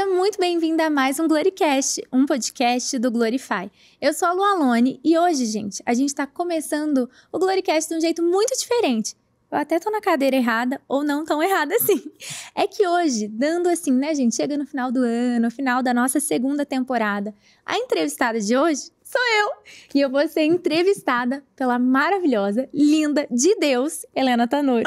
Seja muito bem-vinda a mais um Gloricast, um podcast do Glorify. Eu sou a Lu Alone e hoje, gente, a gente tá começando o Gloricast de um jeito muito diferente. Eu até tô na cadeira errada, ou não tão errada assim. É que hoje, dando assim, né, gente, chega no final do ano, no final da nossa segunda temporada, a entrevistada de hoje sou eu. E eu vou ser entrevistada pela maravilhosa, linda, de Deus, Helena Tanuri.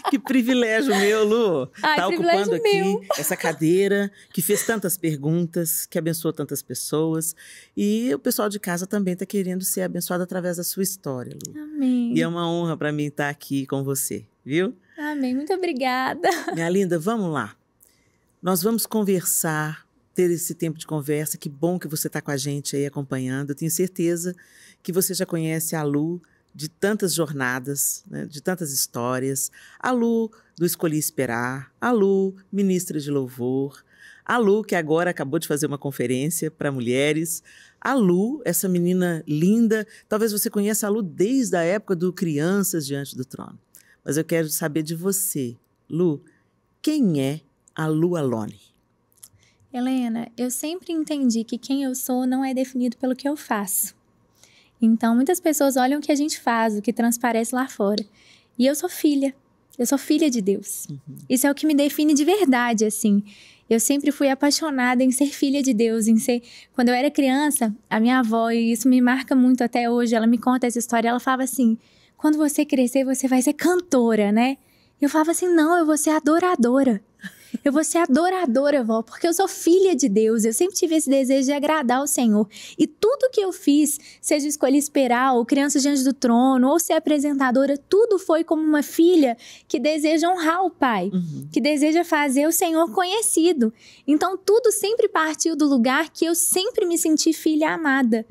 Que privilégio meu, Lu. Ai, tá privilégio ocupando aqui meu. essa cadeira, que fez tantas perguntas, que abençoou tantas pessoas. E o pessoal de casa também está querendo ser abençoado através da sua história, Lu. Amém. E é uma honra para mim estar aqui com você, viu? Amém, muito obrigada. Minha linda, vamos lá. Nós vamos conversar, ter esse tempo de conversa. Que bom que você está com a gente aí acompanhando. Eu tenho certeza que você já conhece a Lu de tantas jornadas, né, de tantas histórias. A Lu do Escolhi Esperar, a Lu, ministra de louvor, a Lu, que agora acabou de fazer uma conferência para mulheres, a Lu, essa menina linda. Talvez você conheça a Lu desde a época do Crianças Diante do Trono. Mas eu quero saber de você, Lu, quem é a Lu Alone? Helena, eu sempre entendi que quem eu sou não é definido pelo que eu faço. Então, muitas pessoas olham o que a gente faz, o que transparece lá fora. E eu sou filha de Deus. Isso é o que me define de verdade, assim. Eu sempre fui apaixonada em ser filha de Deus, em ser... Quando eu era criança, a minha avó, e isso me marca muito até hoje, ela me conta essa história, ela falava assim, quando você crescer, você vai ser cantora, né? Eu falava assim, não, eu vou ser adoradora. Eu vou ser adoradora, vó, porque eu sou filha de Deus. Eu sempre tive esse desejo de agradar o Senhor. E tudo que eu fiz, seja Escolhi Esperar, ou Crianças Diante do Trono, ou ser apresentadora, tudo foi como uma filha que deseja honrar o Pai, que deseja fazer o Senhor conhecido. Então, tudo sempre partiu do lugar que eu sempre me senti filha amada.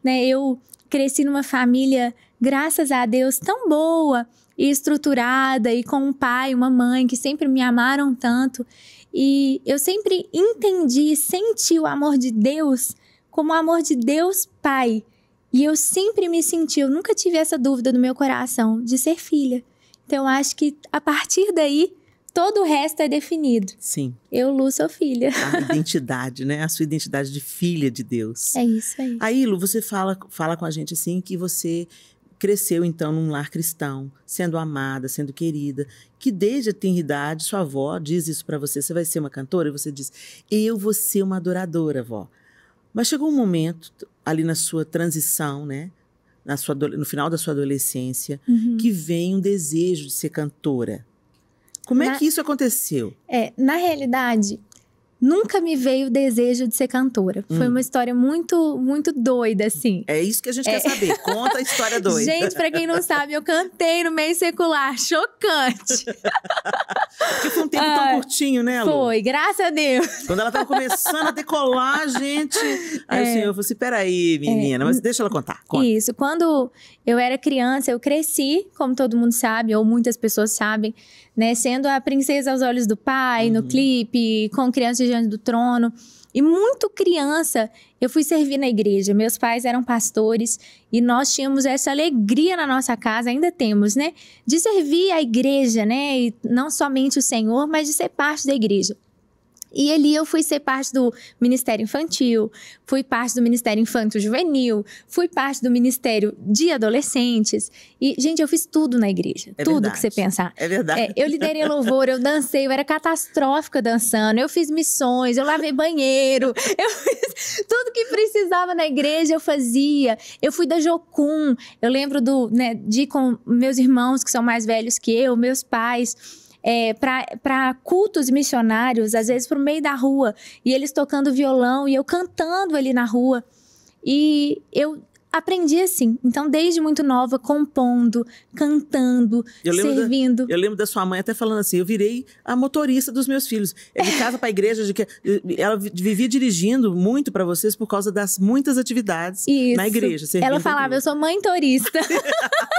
Né? Eu cresci numa família, graças a Deus, tão boa e estruturada, e com um pai, uma mãe que sempre me amaram tanto. E eu sempre entendi e senti o amor de Deus como o amor de Deus Pai. E eu sempre me senti, eu nunca tive essa dúvida no meu coração de ser filha. Então eu acho que a partir daí, todo o resto é definido. Sim. Eu, Lu, sou filha. A identidade, né? A sua identidade de filha de Deus. É isso aí. Aí, Lu, você fala com a gente assim que você cresceu, então, num lar cristão, sendo amada, sendo querida, que desde a tenridade, sua avó diz isso pra você, você vai ser uma cantora? E você diz, eu vou ser uma adoradora, vó. Mas chegou um momento, ali na sua transição, né? No final da sua adolescência, que vem um desejo de ser cantora. Como é que isso aconteceu? Na realidade, nunca me veio o desejo de ser cantora. Foi uma história muito, muito doida, assim. É isso que a gente quer saber. Conta a história doida. Gente, pra quem não sabe, eu cantei no meio secular. Chocante. Porque foi um tempo tão curtinho, né, Lu? Foi, graças a Deus. Quando ela tava começando a decolar, gente... Aí o senhor falou assim, peraí, menina, mas deixa ela contar. Conta. Isso, quando eu era criança, eu cresci, como todo mundo sabe, ou muitas pessoas sabem, né, sendo a princesa aos olhos do pai, no clipe, com Crianças Diante do Trono. E muito criança, eu fui servir na igreja. Meus pais eram pastores e nós tínhamos essa alegria na nossa casa, ainda temos, né? De servir a igreja, né? E não somente o Senhor, mas de ser parte da igreja. E ali eu fui ser parte do Ministério Infantil, fui parte do Ministério Infanto-Juvenil, fui parte do Ministério de Adolescentes. E, gente, eu fiz tudo na igreja. Tudo verdade. que você pensar. É verdade. Eu liderei louvor, eu dancei, eu era catastrófica dançando, eu fiz missões, eu lavei banheiro, eu fiz tudo que precisava na igreja, eu fazia. Eu fui da Jocum, eu lembro de ir com meus irmãos que são mais velhos que eu, meus pais... para cultos missionários, às vezes pro meio da rua, e eles tocando violão e eu cantando ali na rua. E eu aprendi assim. Então, desde muito nova, compondo, cantando, servindo. Eu lembro da sua mãe até falando assim, eu virei a motorista dos meus filhos. De casa para a igreja, ela vivia dirigindo muito para vocês por causa das muitas atividades na igreja. Ela falava, eu sou mãe turista.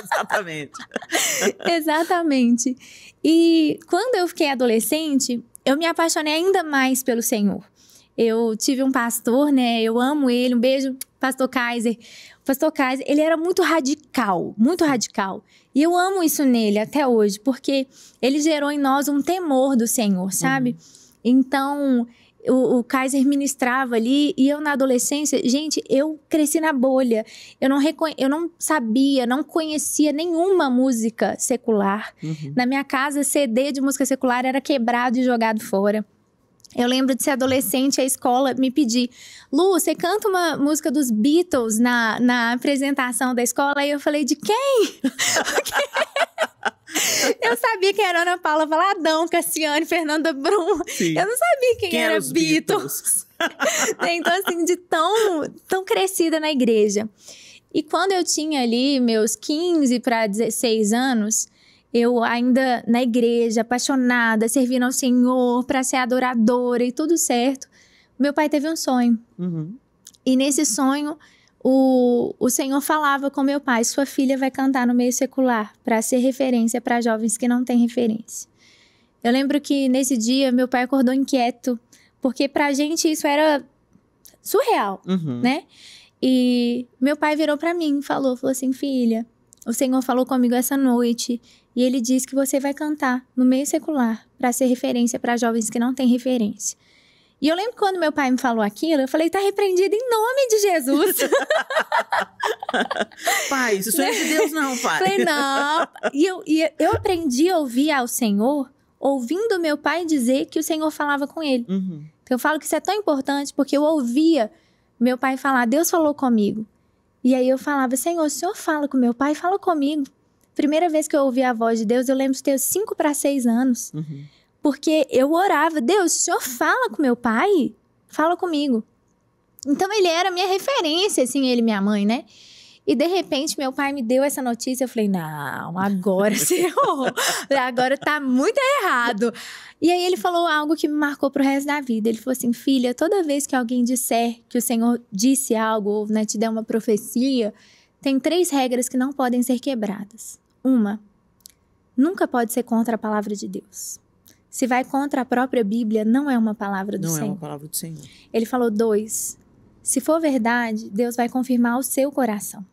Exatamente. Exatamente. E quando eu fiquei adolescente, eu me apaixonei ainda mais pelo Senhor. Eu tive um pastor, né? Eu amo ele. Um beijo, pastor Kaiser. O pastor Kaiser, ele era muito radical, muito radical. E eu amo isso nele até hoje, porque ele gerou em nós um temor do Senhor, sabe? Então, o Kaiser ministrava ali, e eu na adolescência, gente, eu cresci na bolha. Eu não sabia, não conhecia nenhuma música secular. Na minha casa, CD de música secular era quebrado e jogado fora. Eu lembro de ser adolescente, a escola me pedir: Lu, você canta uma música dos Beatles na apresentação da escola? Aí eu falei: de quem? Eu sabia quem era Ana Paula Valadão, Cassiane, Fernanda Brum. Sim. Eu não sabia quem era os Beatles. Então, assim, de tão crescida na igreja. E quando eu tinha ali meus 15 para 16 anos, eu ainda na igreja, apaixonada, servindo ao Senhor, para ser adoradora e tudo certo, meu pai teve um sonho. E nesse sonho, o Senhor falava com meu pai: sua filha vai cantar no meio secular, para ser referência para jovens que não têm referência. Eu lembro que nesse dia, meu pai acordou inquieto, porque pra gente isso era surreal, né? E meu pai virou pra mim e falou assim: filha, o Senhor falou comigo essa noite e ele disse que você vai cantar no meio secular para ser referência para jovens que não têm referência. E eu lembro que quando meu pai me falou aquilo, eu falei: tá repreendido em nome de Jesus. Pai, isso não é de Deus não, pai. Falei: não. E eu aprendi a ouvir ao Senhor ouvindo meu pai dizer que o Senhor falava com ele. Então eu falo que isso é tão importante porque eu ouvia meu pai falar: Deus falou comigo. E aí eu falava: Senhor, o Senhor fala com meu pai, fala comigo. Primeira vez que eu ouvi a voz de Deus, eu lembro de ter 5 para 6 anos. Porque eu orava: Deus, o Senhor fala com meu pai? Fala comigo. Então ele era minha referência, assim, ele e minha mãe, né? E de repente meu pai me deu essa notícia, eu falei: não, agora Senhor, agora tá muito errado. E aí ele falou algo que me marcou pro resto da vida. Ele falou assim: filha, toda vez que alguém disser que o Senhor disse algo, ou, né, te der uma profecia, tem 3 regras que não podem ser quebradas. 1, nunca pode ser contra a palavra de Deus. Se vai contra a própria Bíblia, não é uma palavra do Senhor. Não é uma palavra do Senhor. Ele falou: 2, se for verdade, Deus vai confirmar o seu coração.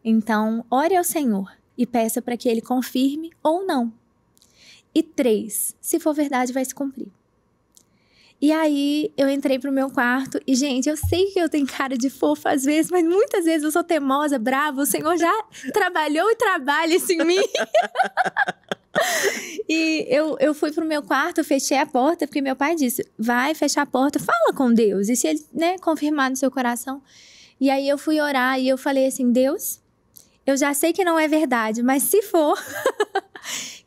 Então, ore ao Senhor e peça para que Ele confirme ou não. E 3, se for verdade, vai se cumprir. E aí, eu entrei pro meu quarto e, gente, eu sei que eu tenho cara de fofa às vezes, mas muitas vezes eu sou teimosa, brava. O Senhor já trabalhou e trabalha isso em mim. E eu fui pro meu quarto, fechei a porta, porque meu pai disse: vai fechar a porta, fala com Deus. E se ele, né, confirmar no seu coração. E aí eu fui orar e eu falei assim: Deus, eu já sei que não é verdade, mas se for,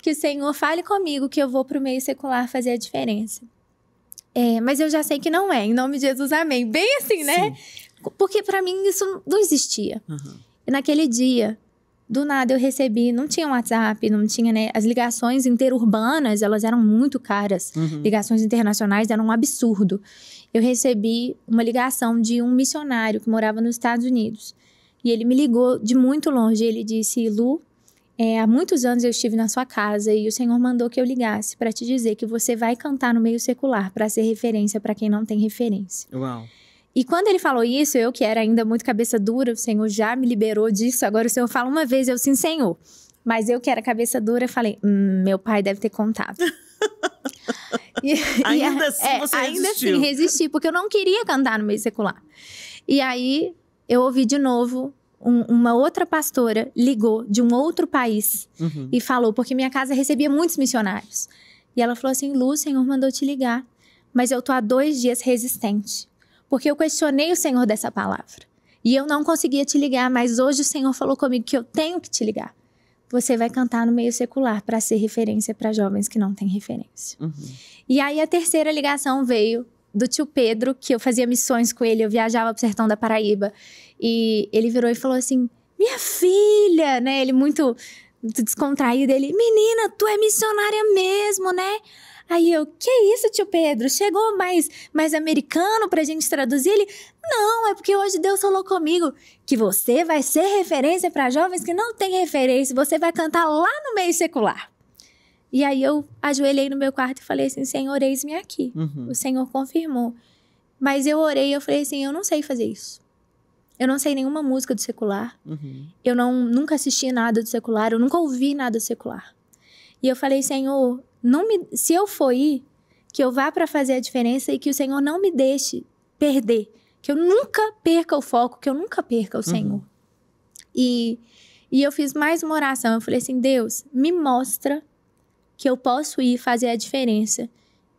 que o Senhor fale comigo que eu vou pro meio secular fazer a diferença. Mas eu já sei que não é, em nome de Jesus, amém. Bem assim, né? Sim. Porque pra mim isso não existia. E naquele dia, do nada eu recebi, não tinha WhatsApp, não tinha, né? As ligações interurbanas, elas eram muito caras. Ligações internacionais eram um absurdo. Eu recebi uma ligação de um missionário que morava nos Estados Unidos. E ele me ligou de muito longe. Ele disse: Lu, há muitos anos eu estive na sua casa e o Senhor mandou que eu ligasse para te dizer que você vai cantar no meio secular para ser referência para quem não tem referência. Uau. E quando ele falou isso, eu que era ainda muito cabeça dura, o Senhor já me liberou disso. Agora o Senhor fala uma vez, eu sim, Senhor. Mas eu que era cabeça dura, falei: meu pai deve ter contado. Ainda assim você ainda resistiu. assim, resisti, porque eu não queria cantar no meio secular. E aí, eu ouvi de novo, uma outra pastora ligou de um outro país e falou, porque minha casa recebia muitos missionários. E ela falou assim: Lu, o Senhor mandou te ligar, mas eu tô há 2 dias resistente, porque eu questionei o Senhor dessa palavra. E eu não conseguia te ligar, mas hoje o Senhor falou comigo que eu tenho que te ligar. Você vai cantar no meio secular para ser referência para jovens que não têm referência. E aí a terceira ligação veio do tio Pedro, que eu fazia missões com ele, eu viajava pro sertão da Paraíba. E ele virou e falou assim: minha filha, né? Ele muito descontraído, ele: menina, tu é missionária mesmo, né? Aí eu: que isso, tio Pedro? Chegou mais americano pra gente traduzir? Ele: não, é porque hoje Deus falou comigo que você vai ser referência para jovens que não têm referência, você vai cantar lá no meio secular. E aí eu ajoelhei no meu quarto e falei assim: Senhor, eis-me aqui. O Senhor confirmou. Mas eu orei e eu falei assim: eu não sei fazer isso. Eu não sei nenhuma música do secular. Eu nunca assisti nada do secular, eu nunca ouvi nada do secular. E eu falei: Senhor, se eu for ir, que eu vá para fazer a diferença e que o Senhor não me deixe perder. Que eu nunca perca o foco, que eu nunca perca o Senhor. E eu fiz mais uma oração. Eu falei assim, Deus, me mostra que eu posso ir fazer a diferença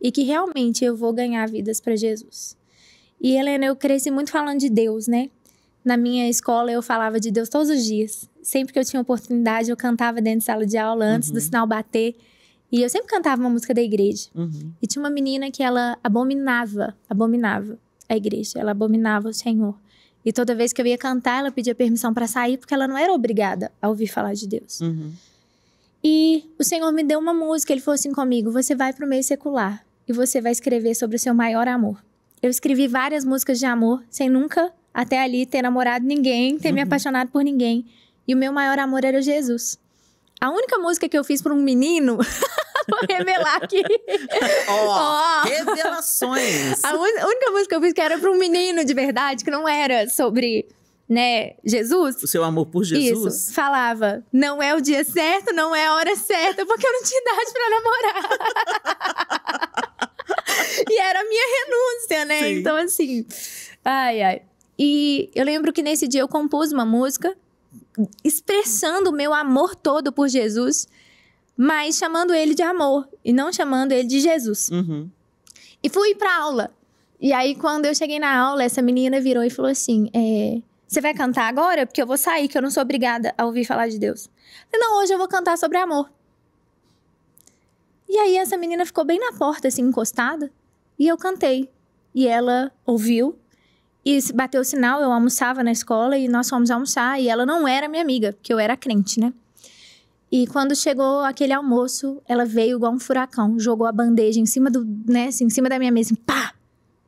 e que realmente eu vou ganhar vidas para Jesus. E, Helena, eu cresci muito falando de Deus, né? Na minha escola, eu falava de Deus todos os dias. Sempre que eu tinha oportunidade, eu cantava dentro de sala de aula, antes do sinal bater. E eu sempre cantava uma música da igreja. E tinha uma menina que ela abominava a igreja. Ela abominava o Senhor. E toda vez que eu ia cantar, ela pedia permissão para sair, porque ela não era obrigada a ouvir falar de Deus. E o Senhor me deu uma música, Ele falou assim comigo, você vai pro meio secular e você vai escrever sobre o seu maior amor. Eu escrevi várias músicas de amor, sem nunca, até ali, ter namorado ninguém, ter me apaixonado por ninguém. E o meu maior amor era Jesus. A única música que eu fiz para um menino, vou revelar aqui. Revelações! A única música que eu fiz que era para um menino de verdade, que não era sobre, né, Jesus. O seu amor por Jesus? Isso, falava, não é o dia certo, não é a hora certa, porque eu não tinha idade para namorar. E era a minha renúncia, né? Sim. Então, assim, ai. E eu lembro que nesse dia eu compus uma música expressando o meu amor todo por Jesus, mas chamando ele de amor e não chamando ele de Jesus. E fui pra aula. E aí, quando eu cheguei na aula, essa menina virou e falou assim, você vai cantar agora? Porque eu vou sair, que eu não sou obrigada a ouvir falar de Deus. Eu falei, não, hoje eu vou cantar sobre amor. E aí, essa menina ficou bem na porta, assim, encostada. E eu cantei. E ela ouviu. E bateu o sinal, eu almoçava na escola e nós fomos almoçar. E ela não era minha amiga, porque eu era crente, né? E quando chegou aquele almoço, ela veio igual um furacão. Jogou a bandeja em cima em cima da minha mesa. Assim, pá!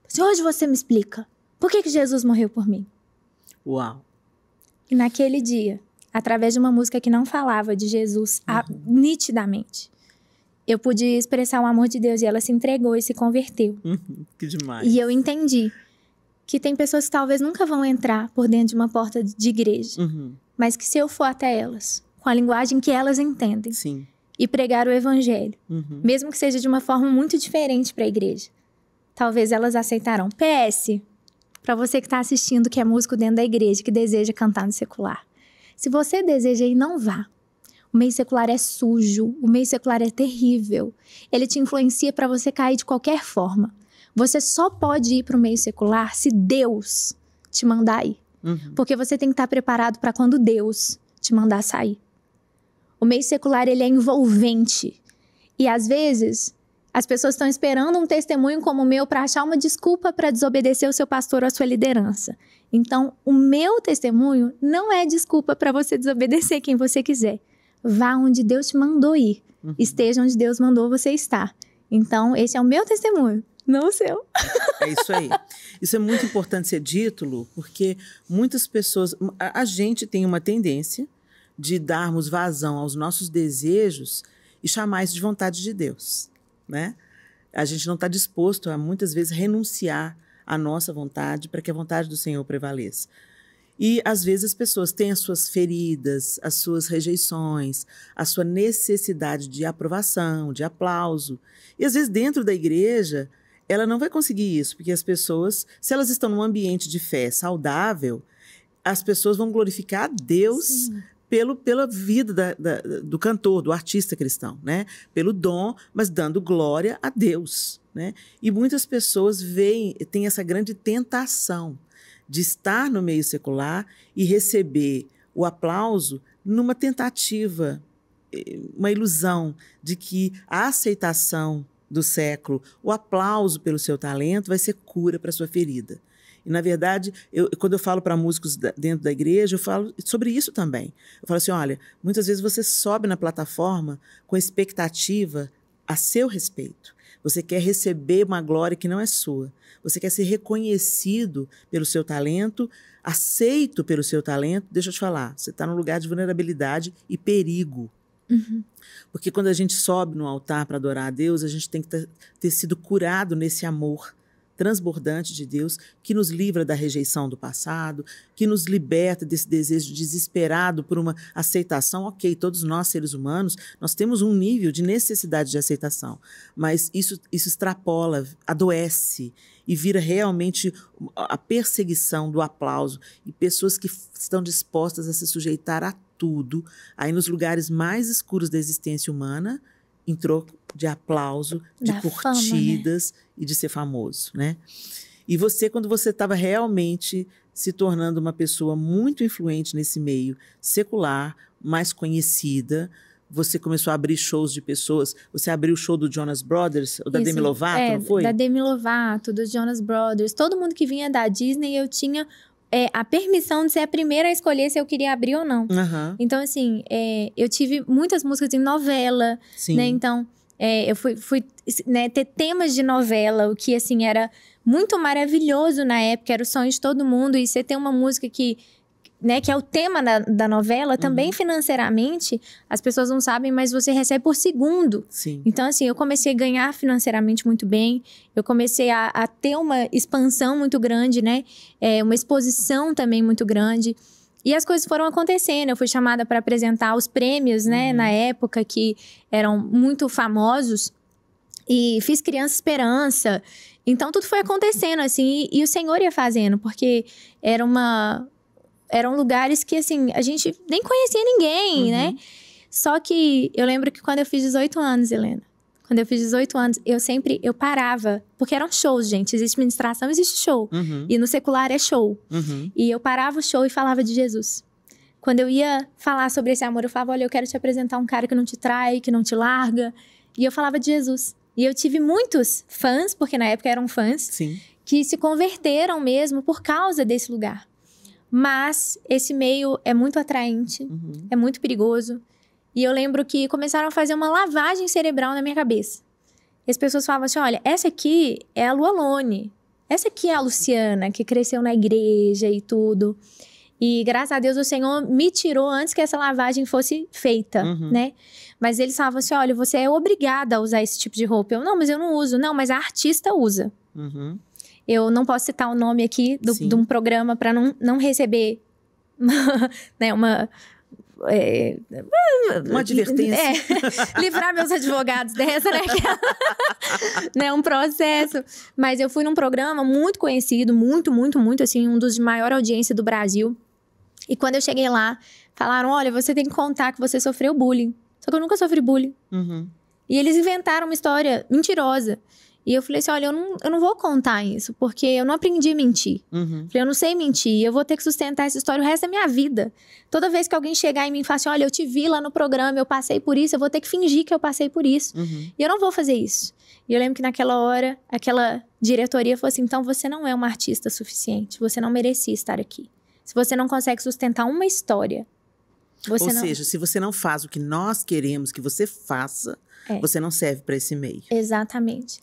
Assim, hoje você me explica. Por que Jesus morreu por mim? Uau! E naquele dia, através de uma música que não falava de Jesus nitidamente, eu pude expressar o amor de Deus e ela se entregou e se converteu. Que demais. E eu entendi que tem pessoas que talvez nunca vão entrar por dentro de uma porta de igreja, mas que se eu for até elas, com a linguagem que elas entendem, Sim. e pregar o evangelho, mesmo que seja de uma forma muito diferente para a igreja, talvez elas aceitarão. PS, para você que está assistindo, que é músico dentro da igreja, que deseja cantar no secular. Se você deseja ir, não vá. O meio secular é sujo, o meio secular é terrível. Ele te influencia para você cair de qualquer forma. Você só pode ir para o meio secular se Deus te mandar ir. Porque você tem que estar preparado para quando Deus te mandar sair. O meio secular, ele é envolvente. E às vezes, as pessoas estão esperando um testemunho como o meu para achar uma desculpa para desobedecer o seu pastor ou a sua liderança. Então, o meu testemunho não é desculpa para você desobedecer quem você quiser. Vá onde Deus te mandou ir. Esteja onde Deus mandou você estar. Então, esse é o meu testemunho, não o seu. É isso aí. Isso é muito importante ser dito, Lu, porque muitas pessoas... A gente tem uma tendência de darmos vazão aos nossos desejos e chamar isso de vontade de Deus, né? A gente não está disposto a, muitas vezes, renunciar à nossa vontade para que a vontade do Senhor prevaleça. E, às vezes, as pessoas têm as suas feridas, as suas rejeições, a sua necessidade de aprovação, de aplauso. E, às vezes, dentro da igreja, ela não vai conseguir isso, porque as pessoas, se elas estão num ambiente de fé saudável, as pessoas vão glorificar a Deus pela vida do cantor, do artista cristão, né? Pelo dom, mas dando glória a Deus, né? E muitas pessoas têm essa grande tentação de estar no meio secular e receber o aplauso numa tentativa, uma ilusão de que a aceitação do século, o aplauso pelo seu talento vai ser cura para a sua ferida. E, na verdade, quando eu falo para músicos dentro da igreja, eu falo sobre isso também. Eu falo assim, olha, muitas vezes você sobe na plataforma com expectativa a seu respeito. Você quer receber uma glória que não é sua. Você quer ser reconhecido pelo seu talento, aceito pelo seu talento. Deixa eu te falar, você está num lugar de vulnerabilidade e perigo. Porque quando a gente sobe no altar para adorar a Deus, a gente tem que ter sido curado nesse amor transbordante de Deus, que nos livra da rejeição do passado, que nos liberta desse desejo desesperado por uma aceitação. Ok, todos nós, seres humanos, nós temos um nível de necessidade de aceitação, mas isso extrapola, adoece e vira realmente a perseguição do aplauso, e pessoas que estão dispostas a se sujeitar a tudo, aí nos lugares mais escuros da existência humana, em troco de aplauso, de Da curtidas, fama, né? E de ser famoso, né? E você, quando você estava realmente se tornando uma pessoa muito influente nesse meio secular, mais conhecida, você começou a abrir shows de pessoas. Você abriu o show do Jonas Brothers, ou da Isso, Demi Lovato, não foi? Da Demi Lovato, dos Jonas Brothers. Todo mundo que vinha da Disney, eu tinha a permissão de ser a primeira a escolher se eu queria abrir ou não. Uhum. Então, assim, eu tive muitas músicas em novela, Sim. né? Então, eu fui né, ter temas de novela, o que, assim, era muito maravilhoso na época, era o sonho de todo mundo. E você ter uma música que é o tema da novela, também financeiramente, as pessoas não sabem, mas você recebe por segundo. Sim. Então, assim, eu comecei a ganhar financeiramente muito bem, eu comecei a ter uma expansão muito grande, né? Uma exposição também muito grande. E as coisas foram acontecendo, eu fui chamada para apresentar os prêmios, né? Na época, que eram muito famosos. E fiz Criança Esperança. Então, tudo foi acontecendo, assim, e o Senhor ia fazendo, porque eram lugares que, assim, a gente nem conhecia ninguém, né? Só que eu lembro que quando eu fiz 18 anos, Helena, quando eu fiz 18 anos, eu parava, porque eram shows, gente. Existe ministração, existe show. E no secular é show. E eu parava o show e falava de Jesus. Quando eu ia falar sobre esse amor, eu falava, olha, eu quero te apresentar um cara que não te trai, que não te larga. E eu falava de Jesus. E eu tive muitos fãs, porque na época eram fãs, Sim. que se converteram mesmo por causa desse lugar. Mas esse meio é muito atraente, é muito perigoso. E eu lembro que começaram a fazer uma lavagem cerebral na minha cabeça. E as pessoas falavam assim, olha, essa aqui é a Lu Alone. Essa aqui é a Luciana, que cresceu na igreja e tudo. E graças a Deus o Senhor me tirou antes que essa lavagem fosse feita, né? Mas eles falavam assim, olha, você é obrigada a usar esse tipo de roupa. Eu, não, mas eu não uso. Não, mas a artista usa. Eu não posso citar o nome aqui de um programa para não receber né, uma advertência. Livrar meus advogados dessa, né? Né? Um processo. Mas eu fui num programa muito conhecido, muito, assim, um dos de maior audiência do Brasil. E quando eu cheguei lá, falaram, olha, você tem que contar que você sofreu bullying. Só que eu nunca sofri bullying. E eles inventaram uma história mentirosa. E eu falei assim, olha, eu não vou contar isso, porque eu não aprendi a mentir. Falei, eu não sei mentir, eu vou ter que sustentar essa história o resto da minha vida. Toda vez que alguém chegar em mim e falar assim, olha, eu te vi lá no programa, eu passei por isso, eu vou ter que fingir que eu passei por isso. E eu não vou fazer isso. E eu lembro que naquela hora, aquela diretoria falou assim, então você não é uma artista suficiente, você não merecia estar aqui. Se você não consegue sustentar uma história, você não... Ou seja, se você não faz o que nós queremos que você faça, você não serve para esse meio. Exatamente.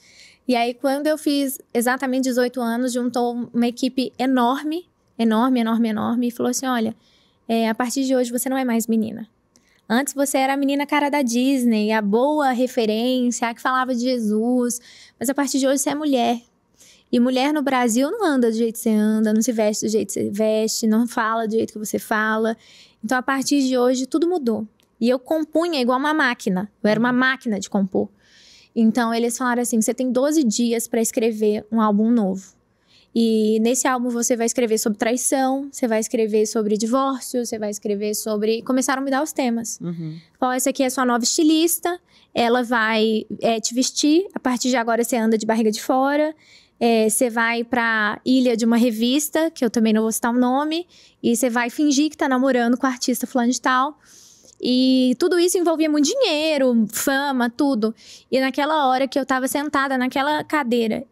E aí, quando eu fiz exatamente 18 anos, juntou uma equipe enorme, e falou assim, olha, a partir de hoje você não é mais menina. Antes você era a menina cara da Disney, a boa referência, a que falava de Jesus, mas a partir de hoje você é mulher. E mulher no Brasil não anda do jeito que você anda, não se veste do jeito que você veste, não fala do jeito que você fala. Então, a partir de hoje, tudo mudou. E eu compunha igual uma máquina, eu era uma máquina de compor. Então, eles falaram assim, você tem 12 dias para escrever um álbum novo. E nesse álbum você vai escrever sobre traição, você vai escrever sobre divórcio, você vai escrever sobre... Começaram a me dar os temas. Bom, essa aqui é a sua nova estilista, ela vai te vestir, a partir de agora você anda de barriga de fora, você vai pra ilha de uma revista, que eu também não vou citar o nome, e você vai fingir que tá namorando com o artista fulano de tal. E tudo isso envolvia muito dinheiro, fama, tudo. E naquela hora que eu tava sentada naquela cadeira,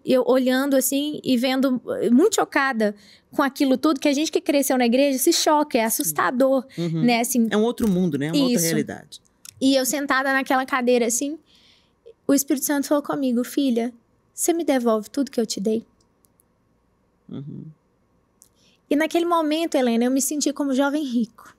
eu olhando assim e vendo, muito chocada com aquilo tudo, que a gente que cresceu na igreja se choca, é assustador, né? Assim, é um outro mundo, né? Uma outra realidade. E eu sentada naquela cadeira assim, o Espírito Santo falou comigo, filha, você me devolve tudo que eu te dei? E naquele momento, Helena, eu me senti como jovem rico.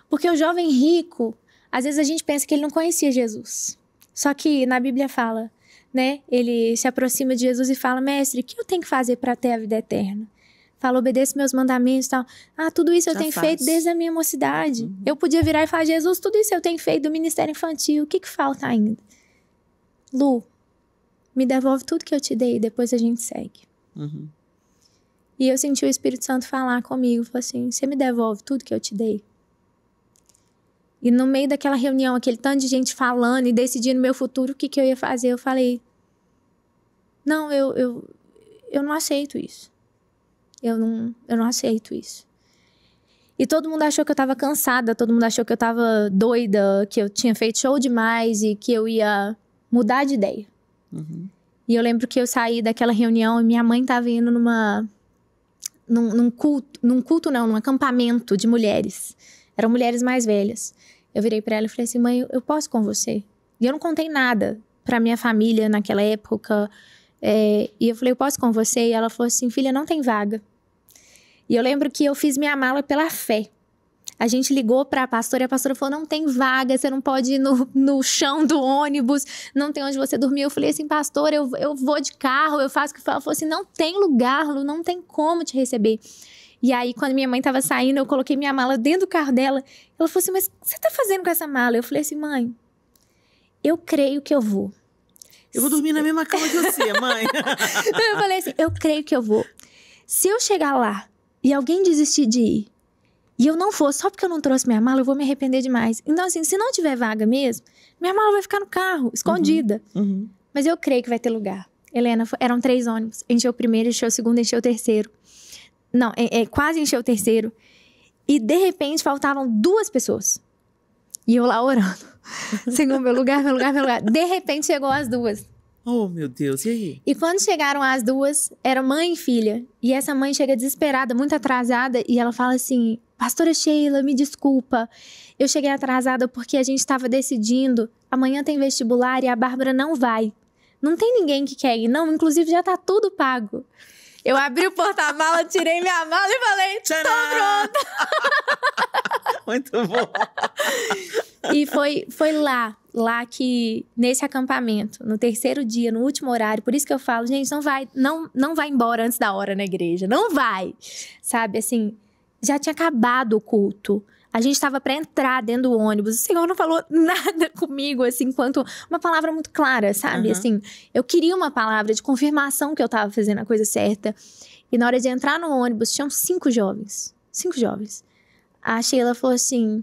Porque o jovem rico, às vezes a gente pensa que ele não conhecia Jesus. Só que na Bíblia fala, né? Ele se aproxima de Jesus e fala, mestre, o que eu tenho que fazer para ter a vida eterna? Fala, obedeça meus mandamentos e tal. Ah, tudo isso eu tenho feito desde a minha mocidade. Eu podia virar e falar, Jesus, tudo isso eu tenho feito do ministério infantil. O que falta ainda? Lu, me devolve tudo que eu te dei e depois a gente segue. E eu senti o Espírito Santo falar comigo. Falou assim, você me devolve tudo que eu te dei? E no meio daquela reunião, aquele tanto de gente falando e decidindo meu futuro, o que eu ia fazer? Eu falei, não, eu não aceito isso. Eu não aceito isso. E todo mundo achou que eu tava cansada, todo mundo achou que eu tava doida, que eu tinha feito show demais e que eu ia mudar de ideia. E eu lembro que eu saí daquela reunião e minha mãe tava indo num acampamento de mulheres. Eram mulheres mais velhas. Eu virei pra ela e falei assim, mãe, eu posso ir com você? E eu não contei nada pra minha família naquela época. E eu falei, eu posso ir com você? E ela falou assim, filha, não tem vaga. E eu lembro que eu fiz minha mala pela fé. A gente ligou pra pastora e a pastora falou, não tem vaga, você não pode ir no chão do ônibus, não tem onde você dormir. Eu falei assim, pastora, eu vou de carro, eu faço o que fala. Ela falou assim, não tem lugar, Lu, não tem como te receber. E aí, quando minha mãe tava saindo, eu coloquei minha mala dentro do carro dela. Ela falou assim, mas o que você tá fazendo com essa mala? Eu falei assim, mãe, eu creio que eu vou. Eu vou dormir na mesma cama que você, mãe. Eu falei assim, eu creio que eu vou. Se eu chegar lá e alguém desistir de ir, e eu não for só porque eu não trouxe minha mala, eu vou me arrepender demais. Então, assim, se não tiver vaga mesmo, minha mala vai ficar no carro, escondida. Mas eu creio que vai ter lugar. Helena, eram 3 ônibus. Encheu o primeiro, encheu o segundo, encheu o terceiro. Não, quase encheu o terceiro. E, de repente, faltavam 2 pessoas. E eu lá orando. Senhor, meu lugar, meu lugar, meu lugar. De repente, chegou as 2. Oh, meu Deus, e aí? E quando chegaram as 2, era mãe e filha. E essa mãe chega desesperada, muito atrasada. E ela fala assim, pastora Sheila, me desculpa. Eu cheguei atrasada porque a gente estava decidindo. Amanhã tem vestibular e a Bárbara não vai. Não tem ninguém que quer ir, não. Inclusive, já tá tudo pago. Eu abri o porta-mala, tirei minha mala e falei, tô pronta. Muito bom. E foi lá que, nesse acampamento, no 3º dia, no último horário, por isso que eu falo, gente, não vai embora antes da hora na igreja, não vai, sabe, assim, já tinha acabado o culto, a gente estava para entrar dentro do ônibus, o Senhor não falou nada comigo, assim, enquanto uma palavra muito clara, sabe, assim, eu queria uma palavra de confirmação que eu estava fazendo a coisa certa, e na hora de entrar no ônibus, tinham 5 jovens, a Sheila falou assim,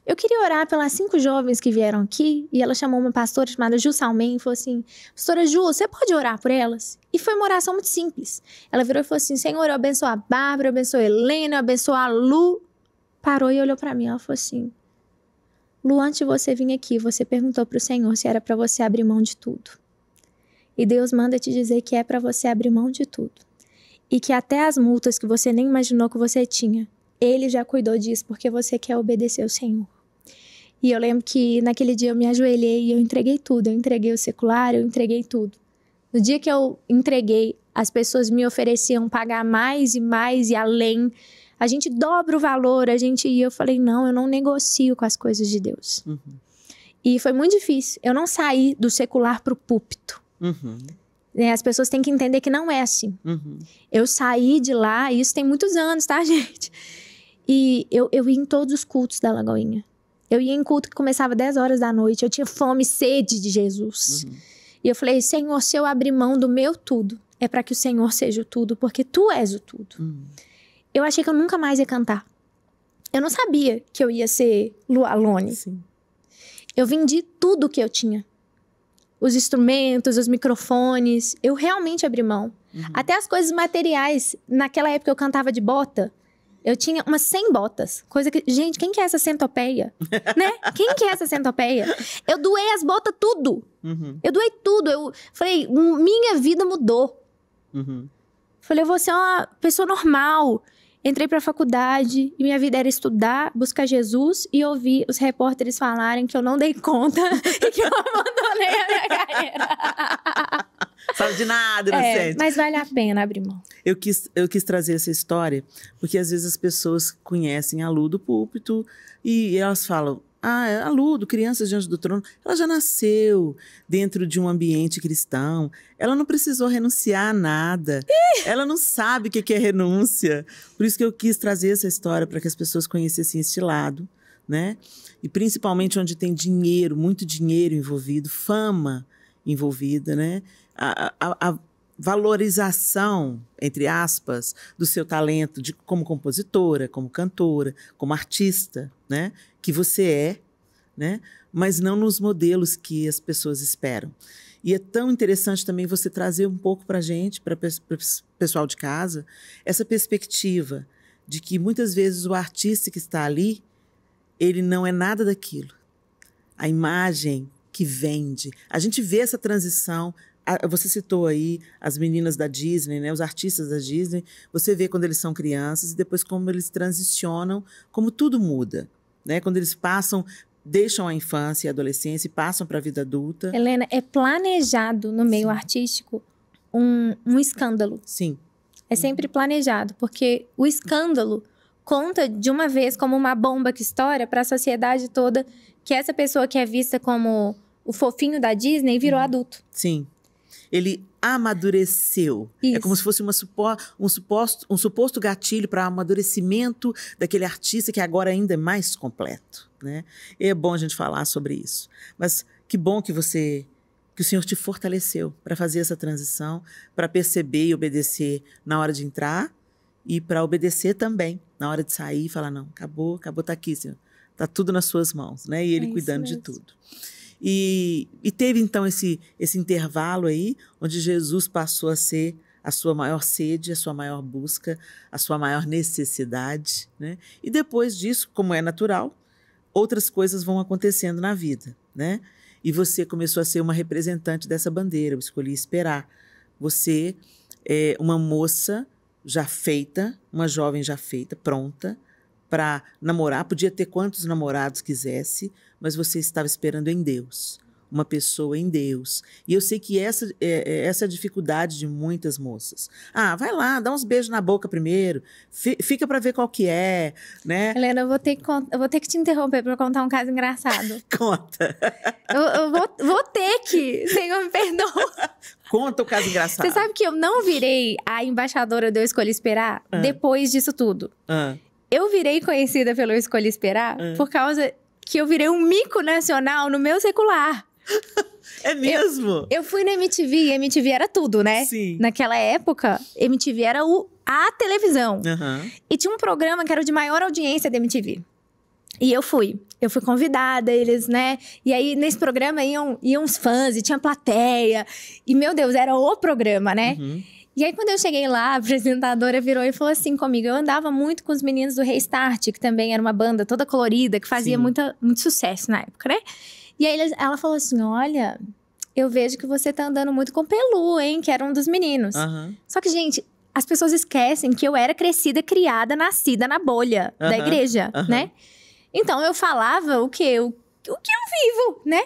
eu queria orar pelas 5 jovens que vieram aqui. E ela chamou uma pastora chamada Ju Salmen e falou assim, pastora Ju, você pode orar por elas? E foi uma oração muito simples. Ela virou e falou assim, Senhor, eu abençoo a Bárbara, eu abençoo a Helena, eu abençoo a Lu. Parou e olhou pra mim, ela falou assim, Lu, antes de você vir aqui, você perguntou pro Senhor se era pra você abrir mão de tudo. E Deus manda te dizer que é pra você abrir mão de tudo. E que até as multas que você nem imaginou que você tinha, Ele já cuidou disso porque você quer obedecer ao Senhor. E eu lembro que naquele dia eu me ajoelhei e eu entreguei tudo. Eu entreguei o secular, eu entreguei tudo. No dia que eu entreguei, as pessoas me ofereciam pagar mais e além. A gente dobra o valor, e eu falei, não, eu não negocio com as coisas de Deus. E foi muito difícil. Eu não saí do secular pro púlpito. As pessoas têm que entender que não é assim. Eu saí de lá, e isso tem muitos anos, tá, gente? E eu ia em todos os cultos da Lagoinha. Eu ia em culto que começava 10 horas da noite. Eu tinha fome e sede de Jesus. E eu falei, Senhor, se eu abrir mão do meu tudo, é para que o Senhor seja o tudo, porque Tu és o tudo. Eu achei que eu nunca mais ia cantar. Eu não sabia que eu ia ser Lu Alone. Eu vendi tudo que eu tinha. Os instrumentos, os microfones. Eu realmente abri mão. Até as coisas materiais. Naquela época eu cantava de bota. Eu tinha umas 100 botas. Coisa que... Gente, quem que é essa centopeia? Né? Quem que é essa centopeia? Eu doei as botas tudo. Eu doei tudo. Eu falei, minha vida mudou. Falei, eu vou ser uma pessoa normal. Entrei pra faculdade e minha vida era estudar, buscar Jesus e ouvir os repórteres falarem que eu não dei conta e que eu abandonei a minha carreira. Sabe de nada, inocente. Mas vale a pena abrir mão. Eu quis trazer essa história porque às vezes as pessoas conhecem a Lu do púlpito e elas falam, A Lu, do Crianças Diante do Trono, ela já nasceu dentro de um ambiente cristão. Ela não precisou renunciar a nada. Ela não sabe o que é renúncia. Por isso que eu quis trazer essa história, para que as pessoas conhecessem esse lado, né? E principalmente onde tem dinheiro, muito dinheiro envolvido, fama envolvida, né? A valorização, entre aspas, do seu talento como compositora, como cantora, como artista, né? Que você é, né? Mas não nos modelos que as pessoas esperam. E é tão interessante também você trazer um pouco para a gente, para o pessoal de casa, essa perspectiva de que muitas vezes o artista que está ali, ele não é nada daquilo. A imagem que vende. A gente vê essa transição. Você citou aí as meninas da Disney, né? Os artistas da Disney. Você vê quando eles são crianças e depois como eles transicionam, como tudo muda, né? Quando eles deixam a infância e a adolescência e passam para a vida adulta. Helena, é planejado no meio artístico um escândalo. Sim. É sempre planejado, porque o escândalo conta de uma vez como uma bomba que estoura para a sociedade toda, que essa pessoa que é vista como o fofinho da Disney virou adulto. Sim. Ele amadureceu. Isso. É como se fosse um suposto gatilho para amadurecimento daquele artista que agora ainda é mais completo, né? E é bom a gente falar sobre isso. Mas que bom que o Senhor te fortaleceu para fazer essa transição, para perceber e obedecer na hora de entrar e para obedecer também na hora de sair e falar, não, acabou, tá aqui, Senhor. Tá tudo nas suas mãos, né? E Ele cuidando de tudo. E teve, então, esse intervalo aí, onde Jesus passou a ser a sua maior sede, a sua maior busca, a sua maior necessidade, né? E depois disso, como é natural, outras coisas vão acontecendo na vida, né? E você começou a ser uma representante dessa bandeira. Eu escolhi esperar. Você é uma moça já feita, uma jovem já feita, pronta para namorar. Podia ter quantos namorados quisesse, mas você estava esperando em Deus, uma pessoa em Deus. E eu sei que essa é a dificuldade de muitas moças. Vai lá, dá uns beijos na boca primeiro, fica para ver qual que é, né? Helena, eu vou ter que te interromper para contar um caso engraçado. Conta. Eu vou ter que, Senhor, me perdoa. Conta o caso engraçado. Você sabe que eu não virei a embaixadora do Eu Escolhi Esperar depois disso tudo. Eu virei conhecida pelo Eu Escolhi Esperar por causa que eu virei um mico nacional no meu secular. É mesmo? Eu fui na MTV, e MTV era tudo, né? Sim. Naquela época, MTV era a televisão. E tinha um programa que era o de maior audiência da MTV. E eu fui convidada, eles, né? E aí, nesse programa, iam os fãs, e tinha plateia. E, meu Deus, era o programa, né? E aí, quando eu cheguei lá, a apresentadora virou e falou assim comigo. Eu andava muito com os meninos do Restart, que também era uma banda toda colorida, que fazia muito sucesso na época, né? E aí, ela falou assim, olha, eu vejo que você tá andando muito com o Pelu, hein? Que era um dos meninos. Só que, gente, as pessoas esquecem que eu era crescida, criada, nascida na bolha da igreja, né? Então, eu falava o que eu vivo, né?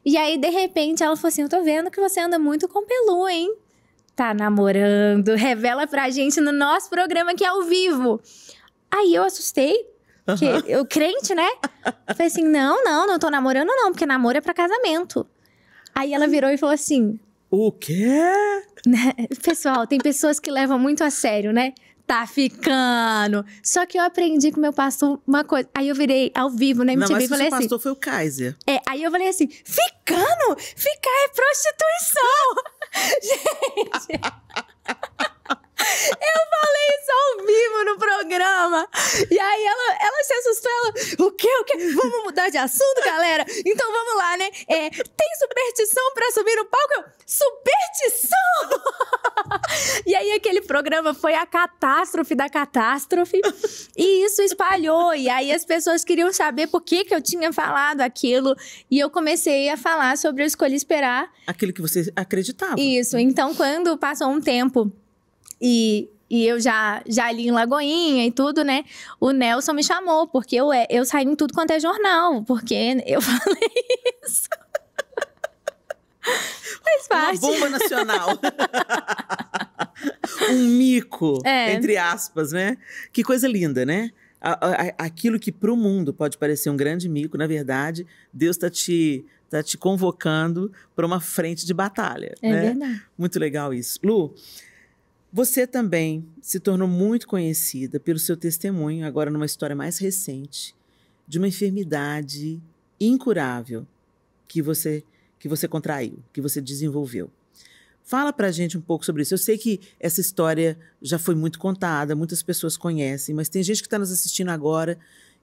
E aí, de repente, ela falou assim, eu tô vendo que você anda muito com o Pelu, hein? Tá namorando, revela pra gente no nosso programa que é ao vivo. Aí eu assustei, porque eu crente, né? Falei assim, não tô namorando não, porque namoro é pra casamento. Aí ela virou e falou assim... O quê? Pessoal, tem pessoas que levam muito a sério, né? Tá ficando. Só que eu aprendi com meu pastor uma coisa. Aí eu virei ao vivo na MTV e falei assim... Mas o pastor foi o Kaiser. Aí eu falei assim, ficando? Ficar é prostituição! Gente... Eu falei isso ao vivo no programa. E aí ela se assustou. Ela, o quê? Vamos mudar de assunto, galera? Então vamos lá, né? Tem superstição pra subir no palco? Superstição! E aí aquele programa foi a catástrofe da catástrofe. E isso espalhou. E aí as pessoas queriam saber por que eu tinha falado aquilo. E eu comecei a falar sobre Eu Escolhi Esperar. Aquilo que você acreditava. Isso. Então, quando passou um tempo... E eu já ali em Lagoinha e tudo, né? O Nelson me chamou, porque eu saí em tudo quanto é jornal. Porque eu falei isso. Faz parte. Uma bomba nacional. Um mico, entre aspas, né? Que coisa linda, né? Aquilo que para o mundo pode parecer um grande mico, na verdade, Deus está te convocando para uma frente de batalha. É né? verdade. Muito legal isso. Lu, você também se tornou muito conhecida pelo seu testemunho, agora numa história mais recente, de uma enfermidade incurável que você contraiu, que você desenvolveu. Fala pra gente um pouco sobre isso. Eu sei que essa história já foi muito contada, muitas pessoas conhecem, mas tem gente que está nos assistindo agora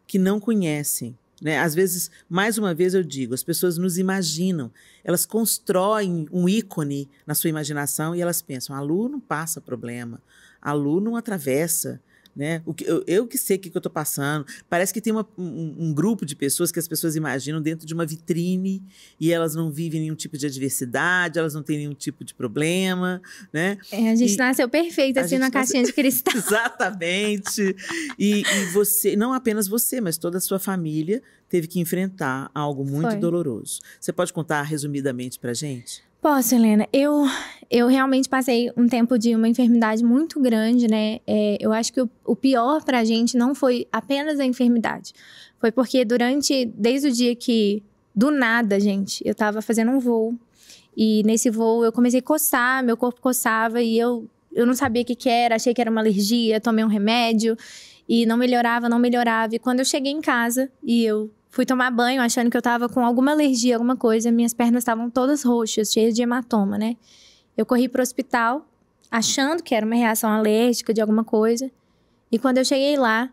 que não conhecem. Né? Às vezes, mais uma vez eu digo, as pessoas nos imaginam, elas constroem um ícone na sua imaginação e elas pensam, a Lu não passa problema, a Lu não atravessa, né? Eu que sei o que eu estou passando. Parece que tem um grupo de pessoas que as pessoas imaginam dentro de uma vitrine e elas não vivem nenhum tipo de adversidade, elas não têm nenhum tipo de problema, né? A gente nasceu perfeito, assim, na caixinha de cristal. Exatamente. E você, não apenas você, mas toda a sua família teve que enfrentar algo muito doloroso. Você pode contar resumidamente pra gente? Posso, Helena. Eu realmente passei um tempo de uma enfermidade muito grande, né? Eu acho que o pior pra gente não foi apenas a enfermidade. Foi porque desde o dia que, do nada, gente, eu tava fazendo um voo. E nesse voo eu comecei a coçar, meu corpo coçava e eu não sabia o que era, achei que era uma alergia, tomei um remédio e não melhorava. E quando eu cheguei em casa e eu fui tomar banho achando que eu tava com alguma alergia, alguma coisa, minhas pernas estavam todas roxas, cheias de hematoma, né? Eu corri pro hospital achando que era uma reação alérgica de alguma coisa. E quando eu cheguei lá,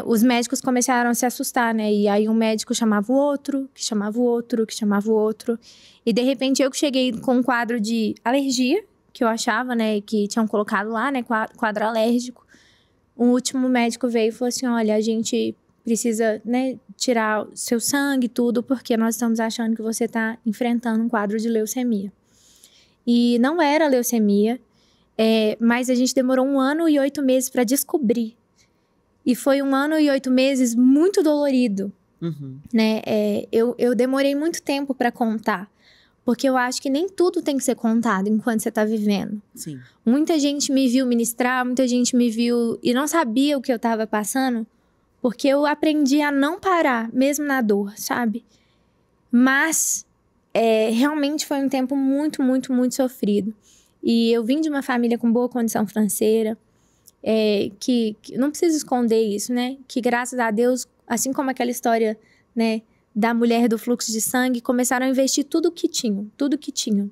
os médicos começaram a se assustar, né? E aí um médico chamava o outro, que chamava o outro, que chamava o outro. E de repente eu que cheguei com um quadro de alergia, que eu achava, né? Que tinham colocado lá, né? Quadro alérgico. O último médico veio e falou assim, olha, a gente precisa, né, tirar o seu sangue e tudo, porque nós estamos achando que você está enfrentando um quadro de leucemia. E não era leucemia, mas a gente demorou 1 ano e 8 meses para descobrir. E foi 1 ano e 8 meses muito dolorido, né? Eu demorei muito tempo para contar, porque eu acho que nem tudo tem que ser contado enquanto você está vivendo. Sim. Muita gente me viu ministrar, muita gente me viu e não sabia o que eu estava passando, porque eu aprendi a não parar, mesmo na dor, sabe? Mas realmente foi um tempo muito, muito, muito sofrido. E eu vim de uma família com boa condição financeira, que não preciso esconder isso, né? Que graças a Deus, assim como aquela história, né, da mulher do fluxo de sangue, começaram a investir tudo que tinham,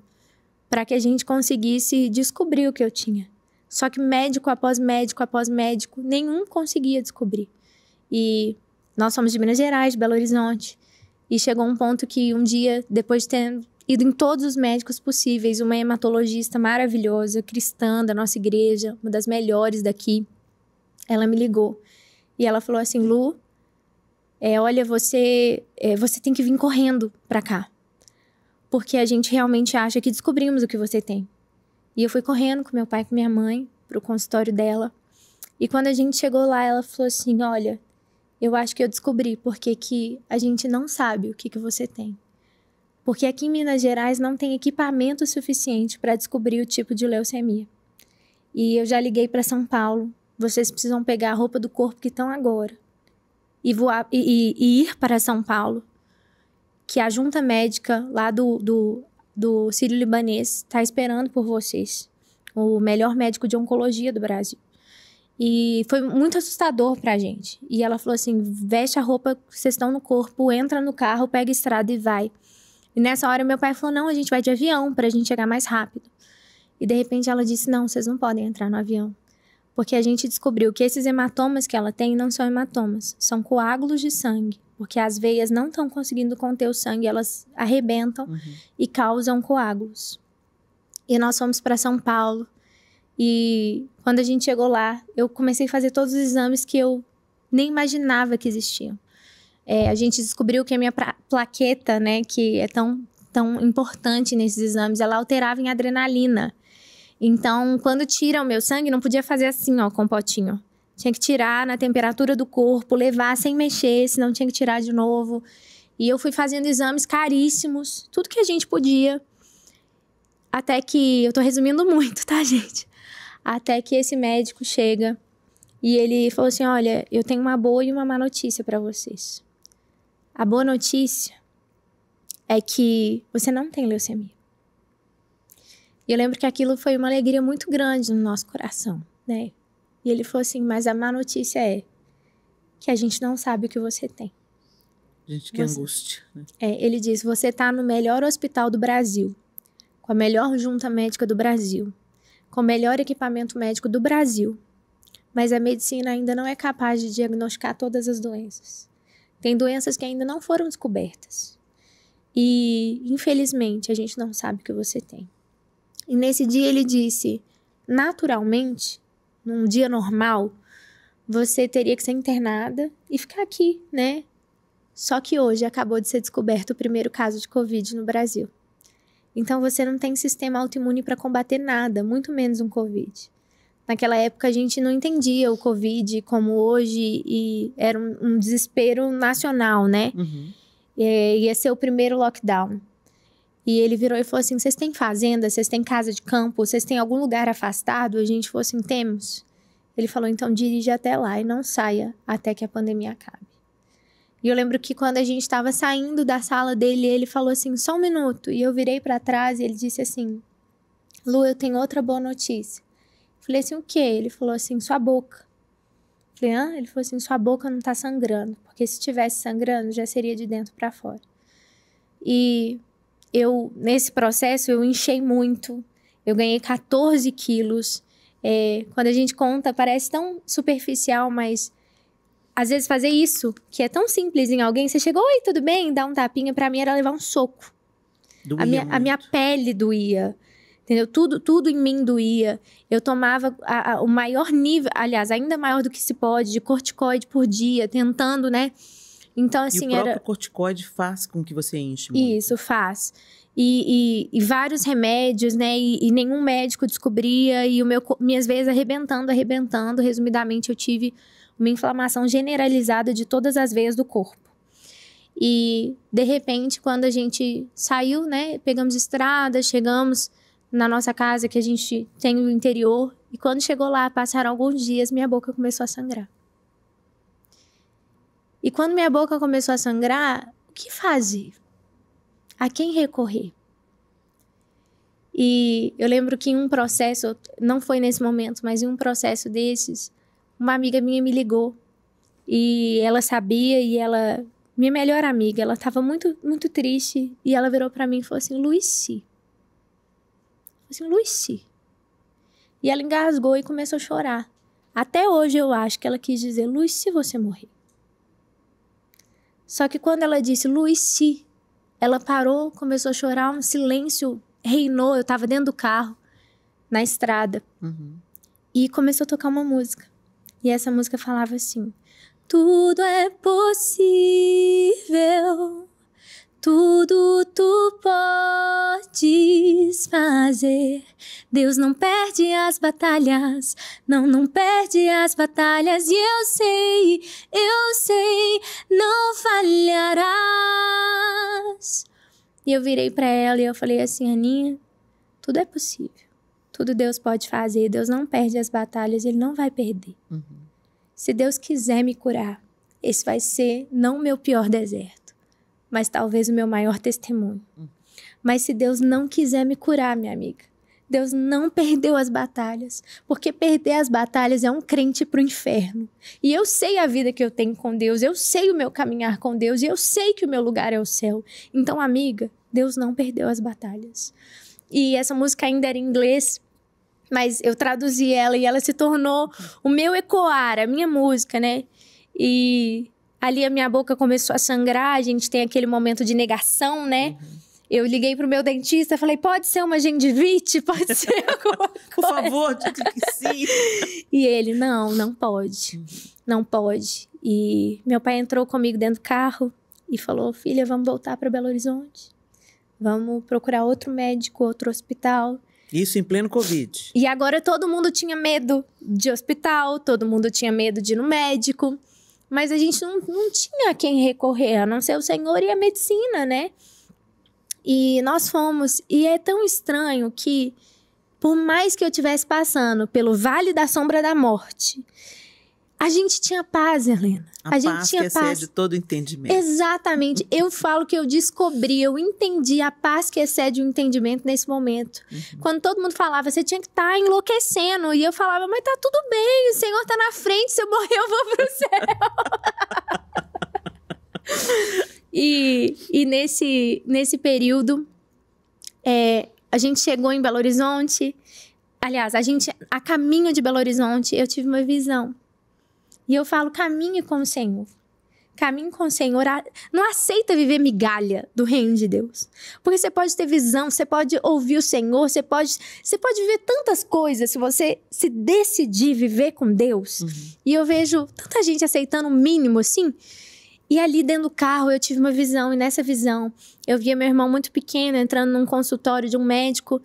para que a gente conseguisse descobrir o que eu tinha. Só que médico após médico, nenhum conseguia descobrir. E nós somos de Minas Gerais, de Belo Horizonte. E chegou um ponto que um dia, depois de ter ido em todos os médicos possíveis, uma hematologista maravilhosa, cristã da nossa igreja, uma das melhores daqui, ela me ligou. E ela falou assim, Lu, olha, você tem que vir correndo pra cá. Porque a gente realmente acha que descobrimos o que você tem. E eu fui correndo com meu pai e com minha mãe pro consultório dela. E quando a gente chegou lá, ela falou assim, olha, eu acho que eu descobri porque que a gente não sabe o que você tem. Porque aqui em Minas Gerais não tem equipamento suficiente para descobrir o tipo de leucemia. E eu já liguei para São Paulo. Vocês precisam pegar a roupa do corpo que estão agora e voar e ir para São Paulo, que a junta médica lá do Sírio-Libanês está esperando por vocês. O melhor médico de oncologia do Brasil. E foi muito assustador pra gente. E ela falou assim, veste a roupa que vocês estão no corpo, entra no carro, pega a estrada e vai. E nessa hora meu pai falou, não, a gente vai de avião pra gente chegar mais rápido. E de repente ela disse, não, vocês não podem entrar no avião. Porque a gente descobriu que esses hematomas que ela tem não são hematomas, são coágulos de sangue. Porque as veias não estão conseguindo conter o sangue, elas arrebentam e causam coágulos. E nós fomos para São Paulo. E quando a gente chegou lá, eu comecei a fazer todos os exames que eu nem imaginava que existiam. A gente descobriu que a minha plaqueta, né, que é tão importante nesses exames, ela alterava em adrenalina. Então, quando tiram o meu sangue, não podia fazer assim, ó, com o potinho. Tinha que tirar na temperatura do corpo, levar sem mexer, senão tinha que tirar de novo. E eu fui fazendo exames caríssimos, tudo que a gente podia. Até que, eu tô resumindo muito, tá, gente? Até que esse médico chega E ele falou assim, olha, eu tenho uma boa e uma má notícia para vocês. A boa notícia é que você não tem leucemia. E eu lembro que aquilo foi uma alegria muito grande no nosso coração, né? E ele falou assim, mas a má notícia é que a gente não sabe o que você tem. Gente, que angústia, né? Ele disse, você tá no melhor hospital do Brasil, com a melhor junta médica do Brasil, com o melhor equipamento médico do Brasil, mas a medicina ainda não é capaz de diagnosticar todas as doenças. Tem doenças que ainda não foram descobertas. E, infelizmente, a gente não sabe o que você tem. E nesse dia ele disse, naturalmente, num dia normal, você teria que ser internada e ficar aqui, né? Só que hoje acabou de ser descoberto o primeiro caso de Covid no Brasil. Então você não tem sistema autoimune para combater nada, muito menos um Covid. Naquela época a gente não entendia o Covid como hoje e era um desespero nacional, né? Uhum. Ia ser o primeiro lockdown. E ele virou e falou assim, vocês têm fazenda, vocês têm casa de campo, vocês têm algum lugar afastado? A gente falou assim, temos. Ele falou, então dirige até lá e não saia até que a pandemia acabe. E eu lembro que quando a gente estava saindo da sala dele, ele falou assim, só um minuto. E eu virei para trás e ele disse assim, Lu, eu tenho outra boa notícia. Eu falei assim, o quê? Ele falou assim, sua boca. Eu falei, hã? Ele falou assim, sua boca não tá sangrando. Porque se tivesse sangrando, já seria de dentro para fora. E nesse processo, eu inchei muito. Eu ganhei 14 quilos. Quando a gente conta, parece tão superficial, mas às vezes fazer isso, que é tão simples em alguém, você chegou, oi, tudo bem? Dá um tapinha, pra mim era levar um soco. A minha pele doía, entendeu? Tudo em mim doía. Eu tomava o maior nível, aliás, ainda maior do que se pode, de corticoide por dia, tentando, né? Então, assim, e o próprio corticoide faz com que você enche muito. Isso, faz. E vários remédios, né? E nenhum médico descobria. E minhas veias arrebentando. Resumidamente, eu tive uma inflamação generalizada de todas as veias do corpo. E, de repente, quando a gente saiu, né? Pegamos estrada, chegamos na nossa casa, que a gente tem no interior. E quando chegou lá, passaram alguns dias, minha boca começou a sangrar. E quando minha boca começou a sangrar, o que fazer? A quem recorrer? E eu lembro que em um processo, não foi nesse momento, mas em um processo desses, uma amiga minha me ligou. E ela sabia, e ela, minha melhor amiga, ela estava muito, muito triste. E ela virou para mim e falou assim, Luici. E ela engasgou e começou a chorar. Até hoje eu acho que ela quis dizer, Luici, se você morrer. Só que quando ela disse, Luici, ela parou, começou a chorar, um silêncio reinou. Eu estava dentro do carro, na estrada. Uhum. E começou a tocar uma música. E essa música falava assim, tudo é possível, tudo tu podes fazer. Deus não perde as batalhas, não perde as batalhas. E eu sei, não falharás. E eu virei pra ela e eu falei assim, Aninha, tudo é possível. Tudo Deus pode fazer. Deus não perde as batalhas, Ele não vai perder. Uhum. Se Deus quiser me curar, esse vai ser não o meu pior deserto, mas talvez o meu maior testemunho. Mas se Deus não quiser me curar, minha amiga, Deus não perdeu as batalhas, porque perder as batalhas é um crente pro inferno. E eu sei a vida que eu tenho com Deus, eu sei o meu caminhar com Deus, e eu sei que o meu lugar é o céu. Então, amiga, Deus não perdeu as batalhas. E essa música ainda era em inglês, mas eu traduzi ela e ela se tornou o meu ecoar, a minha música, né? E ali a minha boca começou a sangrar, a gente tem aquele momento de negação, né? Uhum. Eu liguei pro meu dentista, falei, pode ser uma gengivite? Pode ser alguma coisa? Por favor, diga que sim. E ele, não pode, não pode. E meu pai entrou comigo dentro do carro e falou, filha, vamos voltar para Belo Horizonte. Vamos procurar outro médico, outro hospital. Isso em pleno Covid. E agora todo mundo tinha medo de hospital, todo mundo tinha medo de ir no médico. Mas a gente não tinha a quem recorrer, a não ser o Senhor e a medicina, né? E nós fomos. E é tão estranho que, por mais que eu estivesse passando pelo Vale da Sombra da Morte, A gente tinha paz, Helena. A gente paz tinha que excede todo entendimento. Exatamente. Eu falo que eu descobri, eu entendi a paz que excede o entendimento nesse momento. Quando todo mundo falava, você tinha que estar enlouquecendo. E eu falava, mas tá tudo bem, o Senhor tá na frente, se eu morrer eu vou pro céu. E nesse período, a gente chegou em Belo Horizonte. Aliás, a caminho de Belo Horizonte, eu tive uma visão. E eu falo, caminhe com o Senhor. Caminhe com o Senhor. Não aceita viver migalha do reino de Deus. Porque você pode ter visão, você pode ouvir o Senhor, você pode viver tantas coisas se você se decidir viver com Deus. E eu vejo tanta gente aceitando o mínimo assim. E ali dentro do carro eu tive uma visão. E nessa visão eu via meu irmão muito pequeno entrando num consultório de um médico.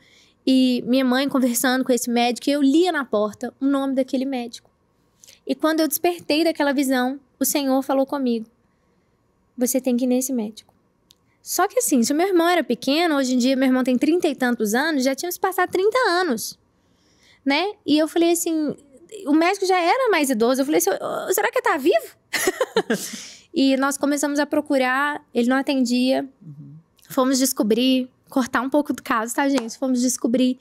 E minha mãe conversando com esse médico. E eu lia na porta o nome daquele médico. E quando eu despertei daquela visão, o Senhor falou comigo, você tem que ir nesse médico. Só que assim, se o meu irmão era pequeno, hoje em dia meu irmão tem 30 e tantos anos, já tinha se passado 30 anos, né? E eu falei assim, o médico já era mais idoso, eu falei assim, será que ele tá vivo? E nós começamos a procurar, ele não atendia, fomos descobrir, cortar um pouco do caso, tá, gente? Fomos descobrir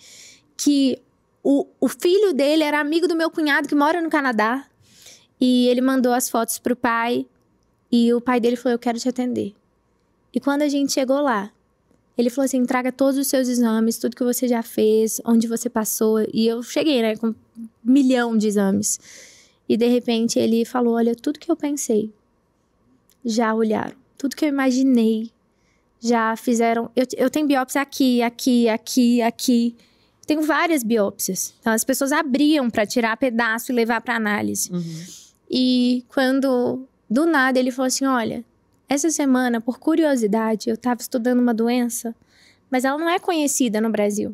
que o filho dele era amigo do meu cunhado que mora no Canadá. E ele mandou as fotos pro pai. E o pai dele falou, eu quero te atender. E quando a gente chegou lá, ele falou assim, traga todos os seus exames, tudo que você já fez, onde você passou. E eu cheguei, né, com 1 milhão de exames. E de repente ele falou, olha, tudo que eu pensei, já olharam. Tudo que eu imaginei, já fizeram. Eu tenho biópsia aqui. Tenho várias biópsias. Então, as pessoas abriam para tirar pedaço e levar para análise. E quando, do nada, ele falou assim, olha, essa semana, por curiosidade, eu estava estudando uma doença, mas ela não é conhecida no Brasil.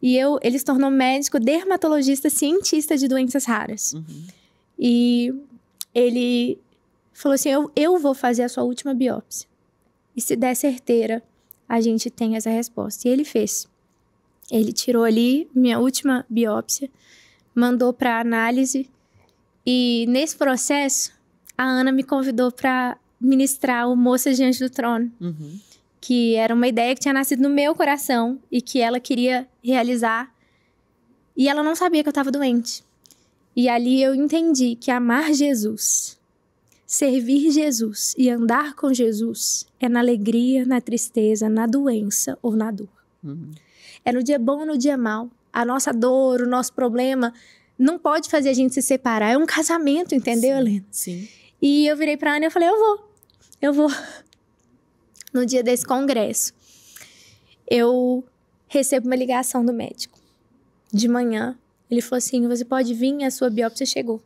E ele se tornou médico, dermatologista, cientista de doenças raras. E ele falou assim, eu vou fazer a sua última biópsia. E se der certeira, a gente tem essa resposta. E ele fez. Ele tirou ali minha última biópsia, mandou para análise. E nesse processo, a Ana me convidou para ministrar o Moças Diante do Trono. Que era uma ideia que tinha nascido no meu coração e que ela queria realizar. E ela não sabia que eu estava doente. E ali eu entendi que amar Jesus, servir Jesus e andar com Jesus é na alegria, na tristeza, na doença ou na dor. É no dia bom ou no dia mau. A nossa dor, o nosso problema não pode fazer a gente se separar. É um casamento, entendeu, Helena? Sim. E eu virei pra Ana e eu falei, eu vou. No dia desse congresso, eu recebo uma ligação do médico. De manhã, ele falou assim, você pode vir, a sua biópsia chegou.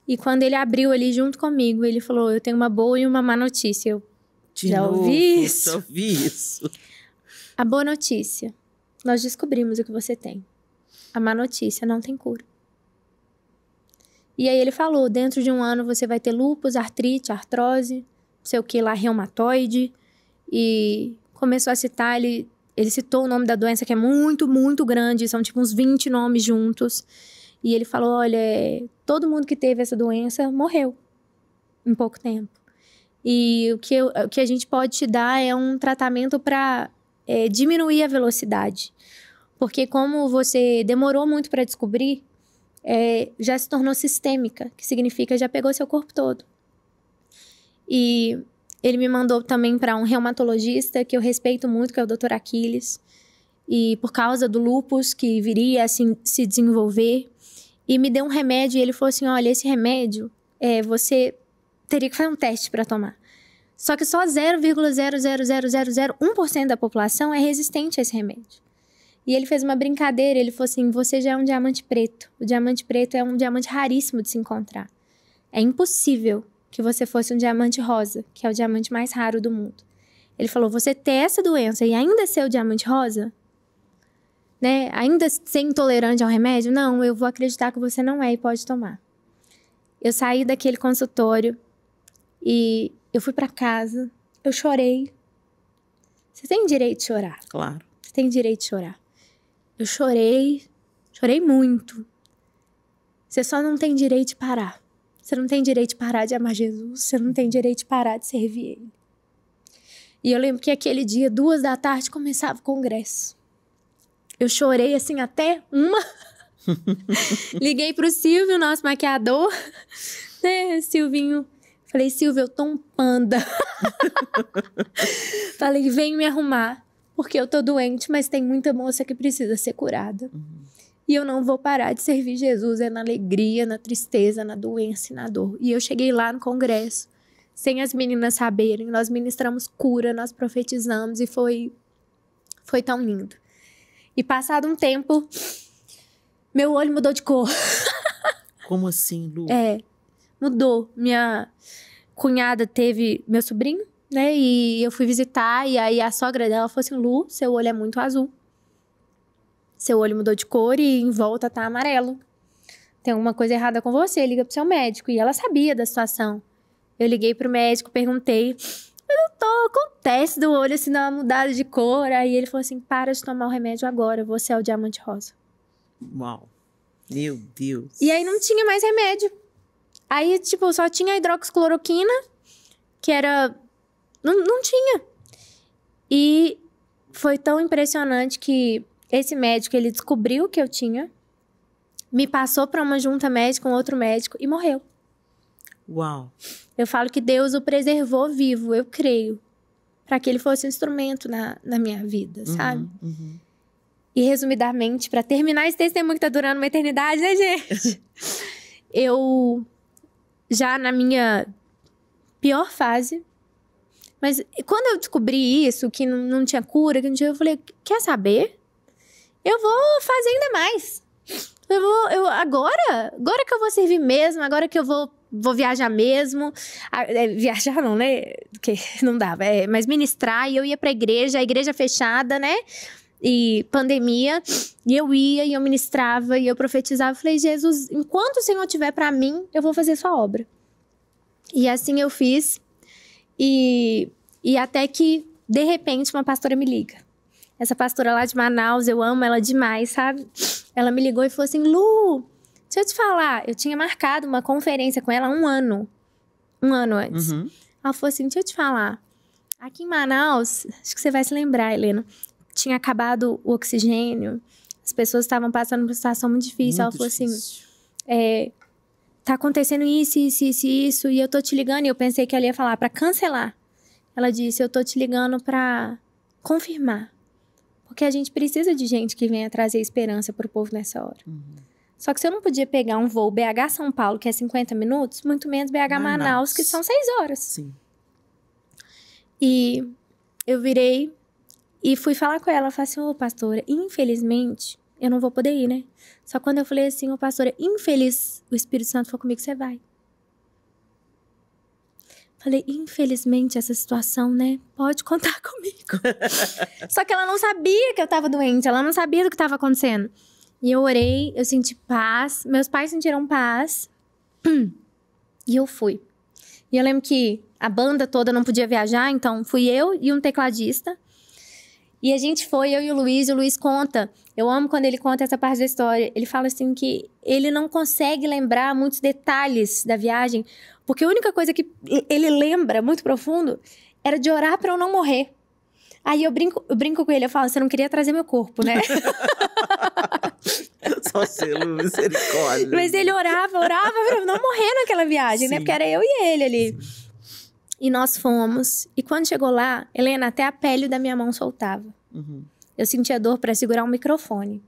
E quando ele abriu ali junto comigo, ele falou, eu tenho uma boa e uma má notícia. Eu já ouvi isso. A boa notícia, nós descobrimos o que você tem. A má notícia, não tem cura. E aí ele falou, dentro de 1 ano você vai ter lúpus, artrite, artrose, não sei o que lá, reumatoide. E começou a citar, ele citou o nome da doença que é muito, muito grande, são tipo uns 20 nomes juntos. E ele falou, olha, todo mundo que teve essa doença morreu em pouco tempo. E o que a gente pode te dar é um tratamento para diminuir a velocidade. Porque como você demorou muito para descobrir, já se tornou sistêmica, que significa já pegou seu corpo todo. E ele me mandou também para um reumatologista que eu respeito muito, que é o Dr. Aquiles. E por causa do lúpus que viria a se desenvolver. E me deu um remédio e ele falou assim, olha, esse remédio, você teria que fazer um teste para tomar. Só que só 0,00001% da população é resistente a esse remédio. E ele fez uma brincadeira, ele falou assim, você já é um diamante preto. O diamante preto é um diamante raríssimo de se encontrar. É impossível que você fosse um diamante rosa, que é o diamante mais raro do mundo. Ele falou, você ter essa doença e ainda ser o diamante rosa, né? Ainda ser intolerante ao remédio, não, eu vou acreditar que você não é e pode tomar. Eu saí daquele consultório e eu fui pra casa, eu chorei. Você tem direito de chorar. Claro. Você tem direito de chorar. Eu chorei muito. Você só não tem direito de parar. Você não tem direito de parar de amar Jesus. Você não tem direito de parar de servir Ele. E eu lembro que aquele dia, 2 da tarde, começava o congresso. Eu chorei, assim, até 1. Liguei pro Silvio, nosso maquiador. Né, Silvinho. Falei, Silvio, eu tô um panda. Falei, vem me arrumar. Porque eu tô doente, mas tem muita moça que precisa ser curada. E eu não vou parar de servir Jesus. É na alegria, na tristeza, na doença e na dor. E eu cheguei lá no congresso, sem as meninas saberem. Nós ministramos cura, nós profetizamos e foi tão lindo. E passado um tempo, meu olho mudou de cor. Como assim, Lu? Mudou. Minha cunhada teve meu sobrinho, né? E eu fui visitar, e aí a sogra dela falou assim, Lu, seu olho é muito azul. Seu olho mudou de cor e em volta tá amarelo. Tem alguma coisa errada com você, liga pro seu médico. E ela sabia da situação. Eu liguei pro médico, perguntei, acontece do olho assim, dar uma mudada de cor. Aí ele falou assim, para de tomar o remédio agora, você é o diamante rosa. Uau, meu Deus. E aí não tinha mais remédio. Aí, tipo, só tinha hidroxicloroquina, que era... Não tinha. E foi tão impressionante que esse médico, ele descobriu que eu tinha, me passou para uma junta médica, um outro médico, e morreu. Uau. Eu falo que Deus o preservou vivo, eu creio, para que ele fosse um instrumento na minha vida, sabe? E, resumidamente, para terminar esse testemunho que tá durando uma eternidade, né, gente? Eu, já na minha pior fase, mas quando eu descobri isso, que não tinha cura, que não tinha, eu falei, quer saber? Eu vou fazer ainda mais. Agora que eu vou servir mesmo, agora que eu vou viajar mesmo. Viajar não, né? Porque não dava. Mas ministrar, e eu ia pra igreja, a igreja fechada, né? E pandemia. E eu ia, e eu ministrava, e eu profetizava. Eu falei, Jesus, enquanto o Senhor tiver pra mim, eu vou fazer sua obra. E assim eu fiz. E até que, de repente, uma pastora me liga. Essa pastora lá de Manaus, eu amo ela demais, sabe? Ela me ligou e falou assim, Lu, deixa eu te falar. Eu tinha marcado uma conferência com ela há 1 ano. 1 ano antes. Ela falou assim, deixa eu te falar. Aqui em Manaus, acho que você vai se lembrar, Helena. Tinha acabado o oxigênio. As pessoas estavam passando por uma situação muito difícil. Ela falou assim, tá acontecendo isso. E eu tô te ligando. E eu pensei que ela ia falar pra cancelar. Ela disse, eu tô te ligando pra confirmar. Porque a gente precisa de gente que venha trazer esperança pro povo nessa hora. Só que você não podia pegar um voo BH-São Paulo, que é 50 minutos, muito menos BH-Manaus, que são 6 horas. Sim. E eu virei e fui falar com ela. Falei assim, pastora, infelizmente, eu não vou poder ir, né? Só quando eu falei assim, pastora, infeliz, o Espírito Santo falou comigo, você vai. Falei, infelizmente, essa situação, né? Pode contar comigo. Só que ela não sabia que eu tava doente. Ela não sabia do que tava acontecendo. E eu orei, eu senti paz. Meus pais sentiram paz. E eu fui. E eu lembro que a banda toda não podia viajar. Então, fui eu e um tecladista. E a gente foi, eu e o Luiz conta. Eu amo quando ele conta essa parte da história. Ele fala assim que ele não consegue lembrar muitos detalhes da viagem, porque a única coisa que ele lembra, muito profundo, era de orar pra eu não morrer. Aí eu brinco com ele, eu falo, você não queria trazer meu corpo, né? Só selo, misericórdia. Mas ele orava pra eu não morrer naquela viagem, né? Porque era eu e ele ali. E nós fomos. E quando chegou lá, Helena, até a pele da minha mão soltava. Eu sentia dor pra segurar um microfone.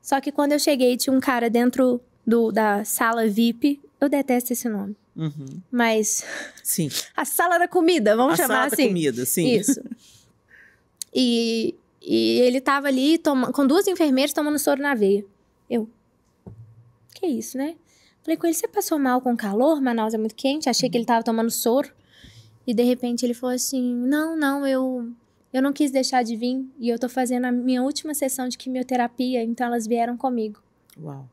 Só que quando eu cheguei, tinha um cara dentro da sala VIP. Eu detesto esse nome. Mas... Sim. A sala da comida, vamos chamar assim. A sala da comida, sim. Isso. E ele tava ali com 2 enfermeiras tomando soro na veia. Eu... Que isso, né? Falei com ele, você passou mal com calor? Manaus é muito quente. Achei que ele tava tomando soro. E de repente ele falou assim, não, eu não quis deixar de vir. E eu tô fazendo a minha última sessão de quimioterapia. Então elas vieram comigo. Uau.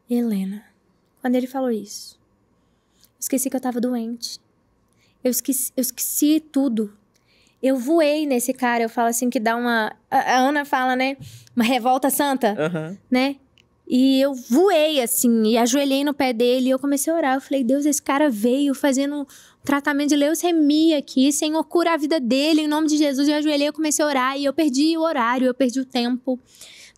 Helena, quando ele falou isso, eu esqueci que eu tava doente. Eu esqueci tudo. Eu voei nesse cara. Eu falo assim que dá uma... A Ana fala, né? Uma revolta santa, né? E eu voei, assim, e ajoelhei no pé dele. E eu comecei a orar. Eu falei, Deus, esse cara veio fazendo um tratamento de leucemia aqui. Senhor, cura a vida dele, em nome de Jesus. E eu ajoelhei, eu comecei a orar. E eu perdi o horário, eu perdi o tempo.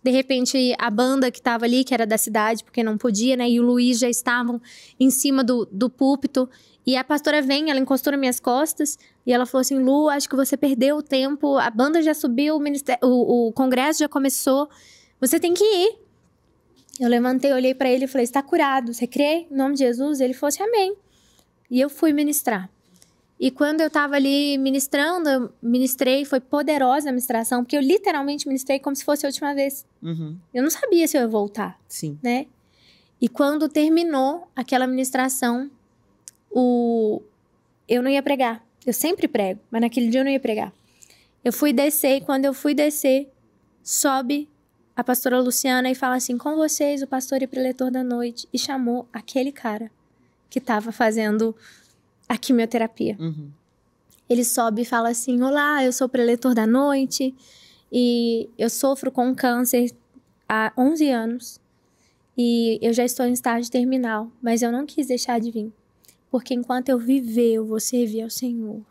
De repente, a banda que tava ali, que era da cidade, porque não podia, né? E o Luiz já estavam em cima do púlpito. E a pastora vem, ela encostou nas minhas costas. E ela falou assim, Lu, acho que você perdeu o tempo. A banda já subiu, o congresso já começou. Você tem que ir. Eu levantei, olhei pra ele e falei, você tá curado, você crê em nome de Jesus? Ele falou assim, amém. E eu fui ministrar. E quando eu tava ali ministrando, eu ministrei, foi poderosa a ministração, porque eu literalmente ministrei como se fosse a última vez. Eu não sabia se eu ia voltar, Sim. né? E quando terminou aquela ministração, eu não ia pregar. Eu sempre prego, mas naquele dia eu não ia pregar. Eu fui descer, e quando eu fui descer, sobe a pastora Luciana e fala assim, com vocês, o pastor e preletor da noite. E chamou aquele cara que estava fazendo a quimioterapia. Ele sobe e fala assim, olá, eu sou o preletor da noite e eu sofro com câncer há 11 anos. E eu já estou em estágio terminal, mas eu não quis deixar de vir. Porque enquanto eu viver, eu vou servir ao Senhor.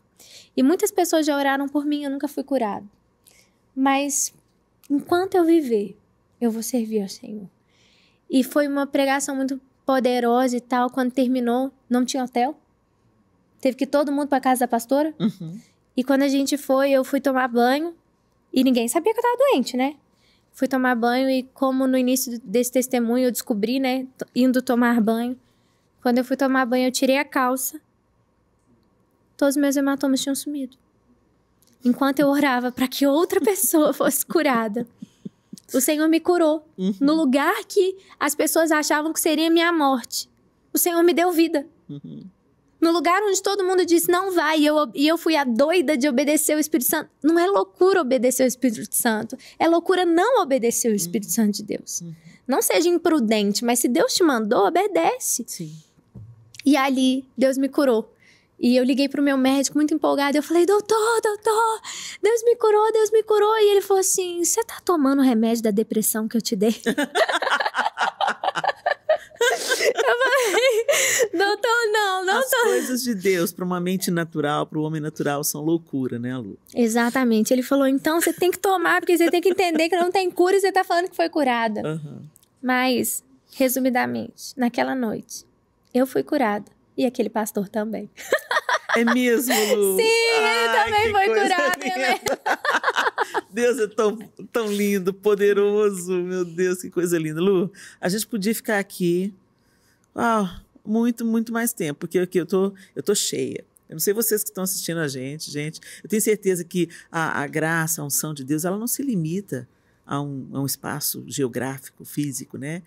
E muitas pessoas já oraram por mim, eu nunca fui curado. Mas enquanto eu viver, eu vou servir ao Senhor. E foi uma pregação muito poderosa e tal. Quando terminou, não tinha hotel. Teve que ir todo mundo para casa da pastora. E quando a gente foi, eu fui tomar banho. E ninguém sabia que eu tava doente, né? Fui tomar banho e como no início desse testemunho eu descobri, né? Indo tomar banho. Quando eu fui tomar banho, eu tirei a calça. Todos os meus hematomas tinham sumido. Enquanto eu orava para que outra pessoa fosse curada. O Senhor me curou. No lugar que as pessoas achavam que seria minha morte. O Senhor me deu vida. No lugar onde todo mundo disse, não vai. E eu fui a doida de obedecer o Espírito Santo. Não é loucura obedecer o Espírito Santo. É loucura não obedecer o Espírito Santo de Deus. Não seja imprudente, mas se Deus te mandou, obedece. Sim. E ali, Deus me curou. E eu liguei pro meu médico muito empolgada. Eu falei, doutor, Deus me curou, Deus me curou. E ele falou assim, você tá tomando o remédio da depressão que eu te dei? Eu falei, doutor, não As tô. coisas de Deus para uma mente natural, para o homem natural, são loucura, né, Lu? Exatamente. Ele falou, então você tem que tomar, porque você tem que entender que não tem cura e você tá falando que foi curada. Mas, resumidamente, naquela noite, eu fui curada. E aquele pastor também. É mesmo, Lu? Sim, ele também foi curado. Né? Deus é tão lindo, poderoso. Meu Deus, que coisa linda. Lu, a gente podia ficar aqui muito, muito mais tempo, porque aqui eu tô cheia. Eu não sei vocês que estão assistindo a gente. Eu tenho certeza que a graça, a unção de Deus, ela não se limita a um espaço geográfico, físico, né?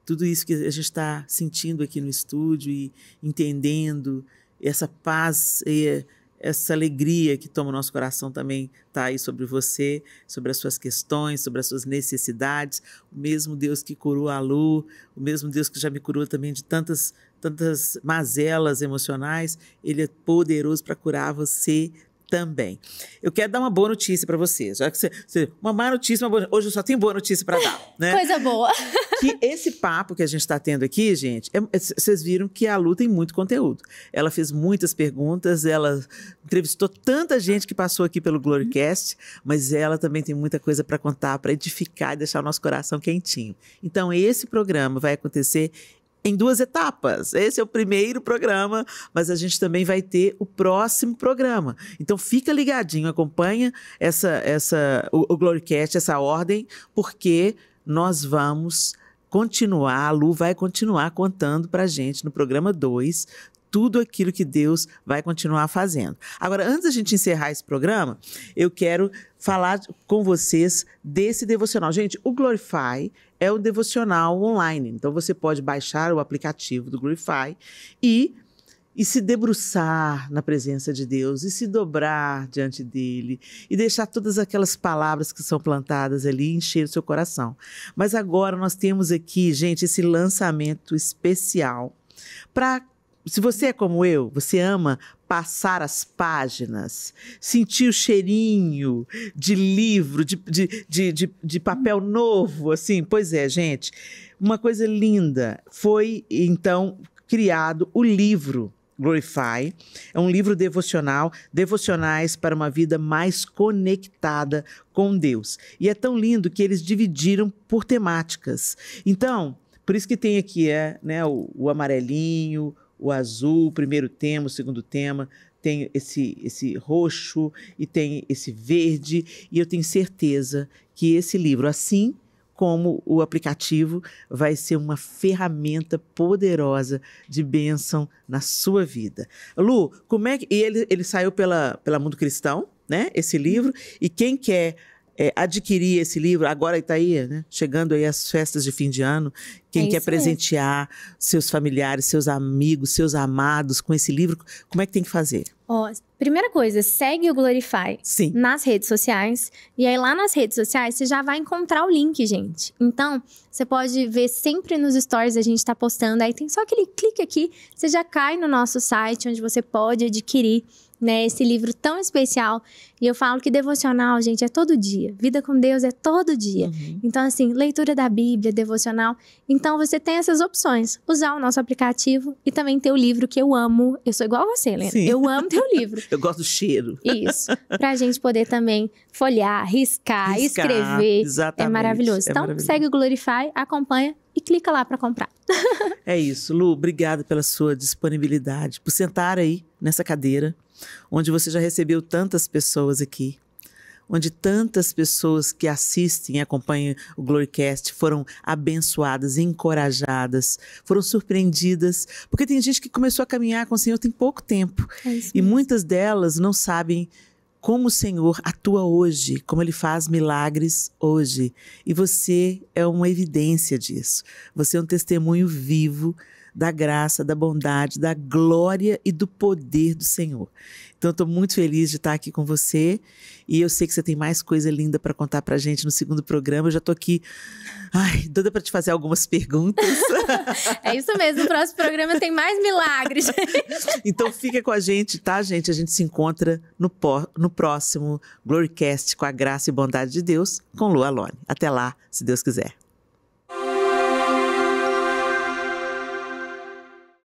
Tudo isso que a gente está sentindo aqui no estúdio e entendendo, essa paz e essa alegria que toma o nosso coração também está aí sobre você, sobre as suas questões, sobre as suas necessidades. O mesmo Deus que curou a Lu, o mesmo Deus que já me curou também de tantas mazelas emocionais, Ele é poderoso para curar você também. Eu quero dar uma boa notícia para vocês. Já que uma má notícia, hoje eu só tenho boa notícia para dar, né? Coisa boa. Que esse papo que a gente está tendo aqui, gente, vocês viram que a Lu tem muito conteúdo. Ela fez muitas perguntas, ela entrevistou tanta gente que passou aqui pelo Glorycast, mas ela também tem muita coisa para contar, para edificar e deixar o nosso coração quentinho. Então, esse programa vai acontecer em 2 etapas. Esse é o primeiro programa, mas a gente também vai ter o próximo programa. Então fica ligadinho, acompanha o Glorycast, essa ordem, porque nós vamos continuar, a Lu vai continuar contando pra gente no programa 2 tudo aquilo que Deus vai continuar fazendo. Agora, antes da gente encerrar esse programa, eu quero falar com vocês desse devocional. Gente, o Glorify é um devocional online, então você pode baixar o aplicativo do Glorify e se debruçar na presença de Deus, e se dobrar diante dele, e deixar todas aquelas palavras que são plantadas ali encher o seu coração. Mas agora nós temos aqui, gente, esse lançamento especial para Se você é como eu, você ama passar as páginas, sentir o cheirinho de livro, de papel novo, assim. Pois é, gente, uma coisa linda. Foi, então, criado o livro Glorify. É um livro devocional, devocionais para uma vida mais conectada com Deus. E é tão lindo que eles dividiram por temáticas. Então, por isso que tem aqui né, o amarelinho, o azul, o primeiro tema, o segundo tema, tem esse roxo e tem esse verde. E eu tenho certeza que esse livro, assim como o aplicativo, vai ser uma ferramenta poderosa de bênção na sua vida. Lu, como é que... E ele saiu pela Mundo Cristão, né? Esse livro. E quem quer adquirir esse livro, agora está aí, né? Chegando aí as festas de fim de ano, quem quer presentear seus familiares, seus amigos, seus amados com esse livro, como é que tem que fazer? Primeira coisa, segue o Glorify Sim. nas redes sociais. E aí lá nas redes sociais você já vai encontrar o link, gente. Então, você pode ver sempre nos stories a gente tá postando. Aí tem só aquele clique aqui, você já cai no nosso site, onde você pode adquirir, né, esse livro tão especial. E eu falo que devocional, gente, é todo dia. Vida com Deus é todo dia. Uhum. Então, assim, leitura da Bíblia, devocional. Então, você tem essas opções. Usar o nosso aplicativo e também ter o livro que eu amo. Eu sou igual a você, Helena. Sim. Eu amo ter o livro. Eu gosto do cheiro. Isso. Pra gente poder também folhear, riscar, escrever. Exatamente. É maravilhoso. Então, segue o Glorify, acompanha e clica lá para comprar. É isso. Lu, obrigada pela sua disponibilidade, por sentar aí nessa cadeira, onde você já recebeu tantas pessoas aqui, onde tantas pessoas que assistem e acompanham o Glorycast foram abençoadas, encorajadas, foram surpreendidas, porque tem gente que começou a caminhar com o Senhor tem pouco tempo, e muitas delas não sabem como o Senhor atua hoje, como Ele faz milagres hoje. E você é uma evidência disso. Você é um testemunho vivo da graça, da bondade, da glória e do poder do Senhor. Então, eu estou muito feliz de estar aqui com você e eu sei que você tem mais coisa linda para contar para a gente no segundo programa. Eu já estou aqui, doida para te fazer algumas perguntas. É isso mesmo, no próximo programa tem mais milagres. Então, fica com a gente, tá, gente? A gente se encontra no próximo Glorycast com a graça e bondade de Deus, com Lu Aloni. Até lá, se Deus quiser.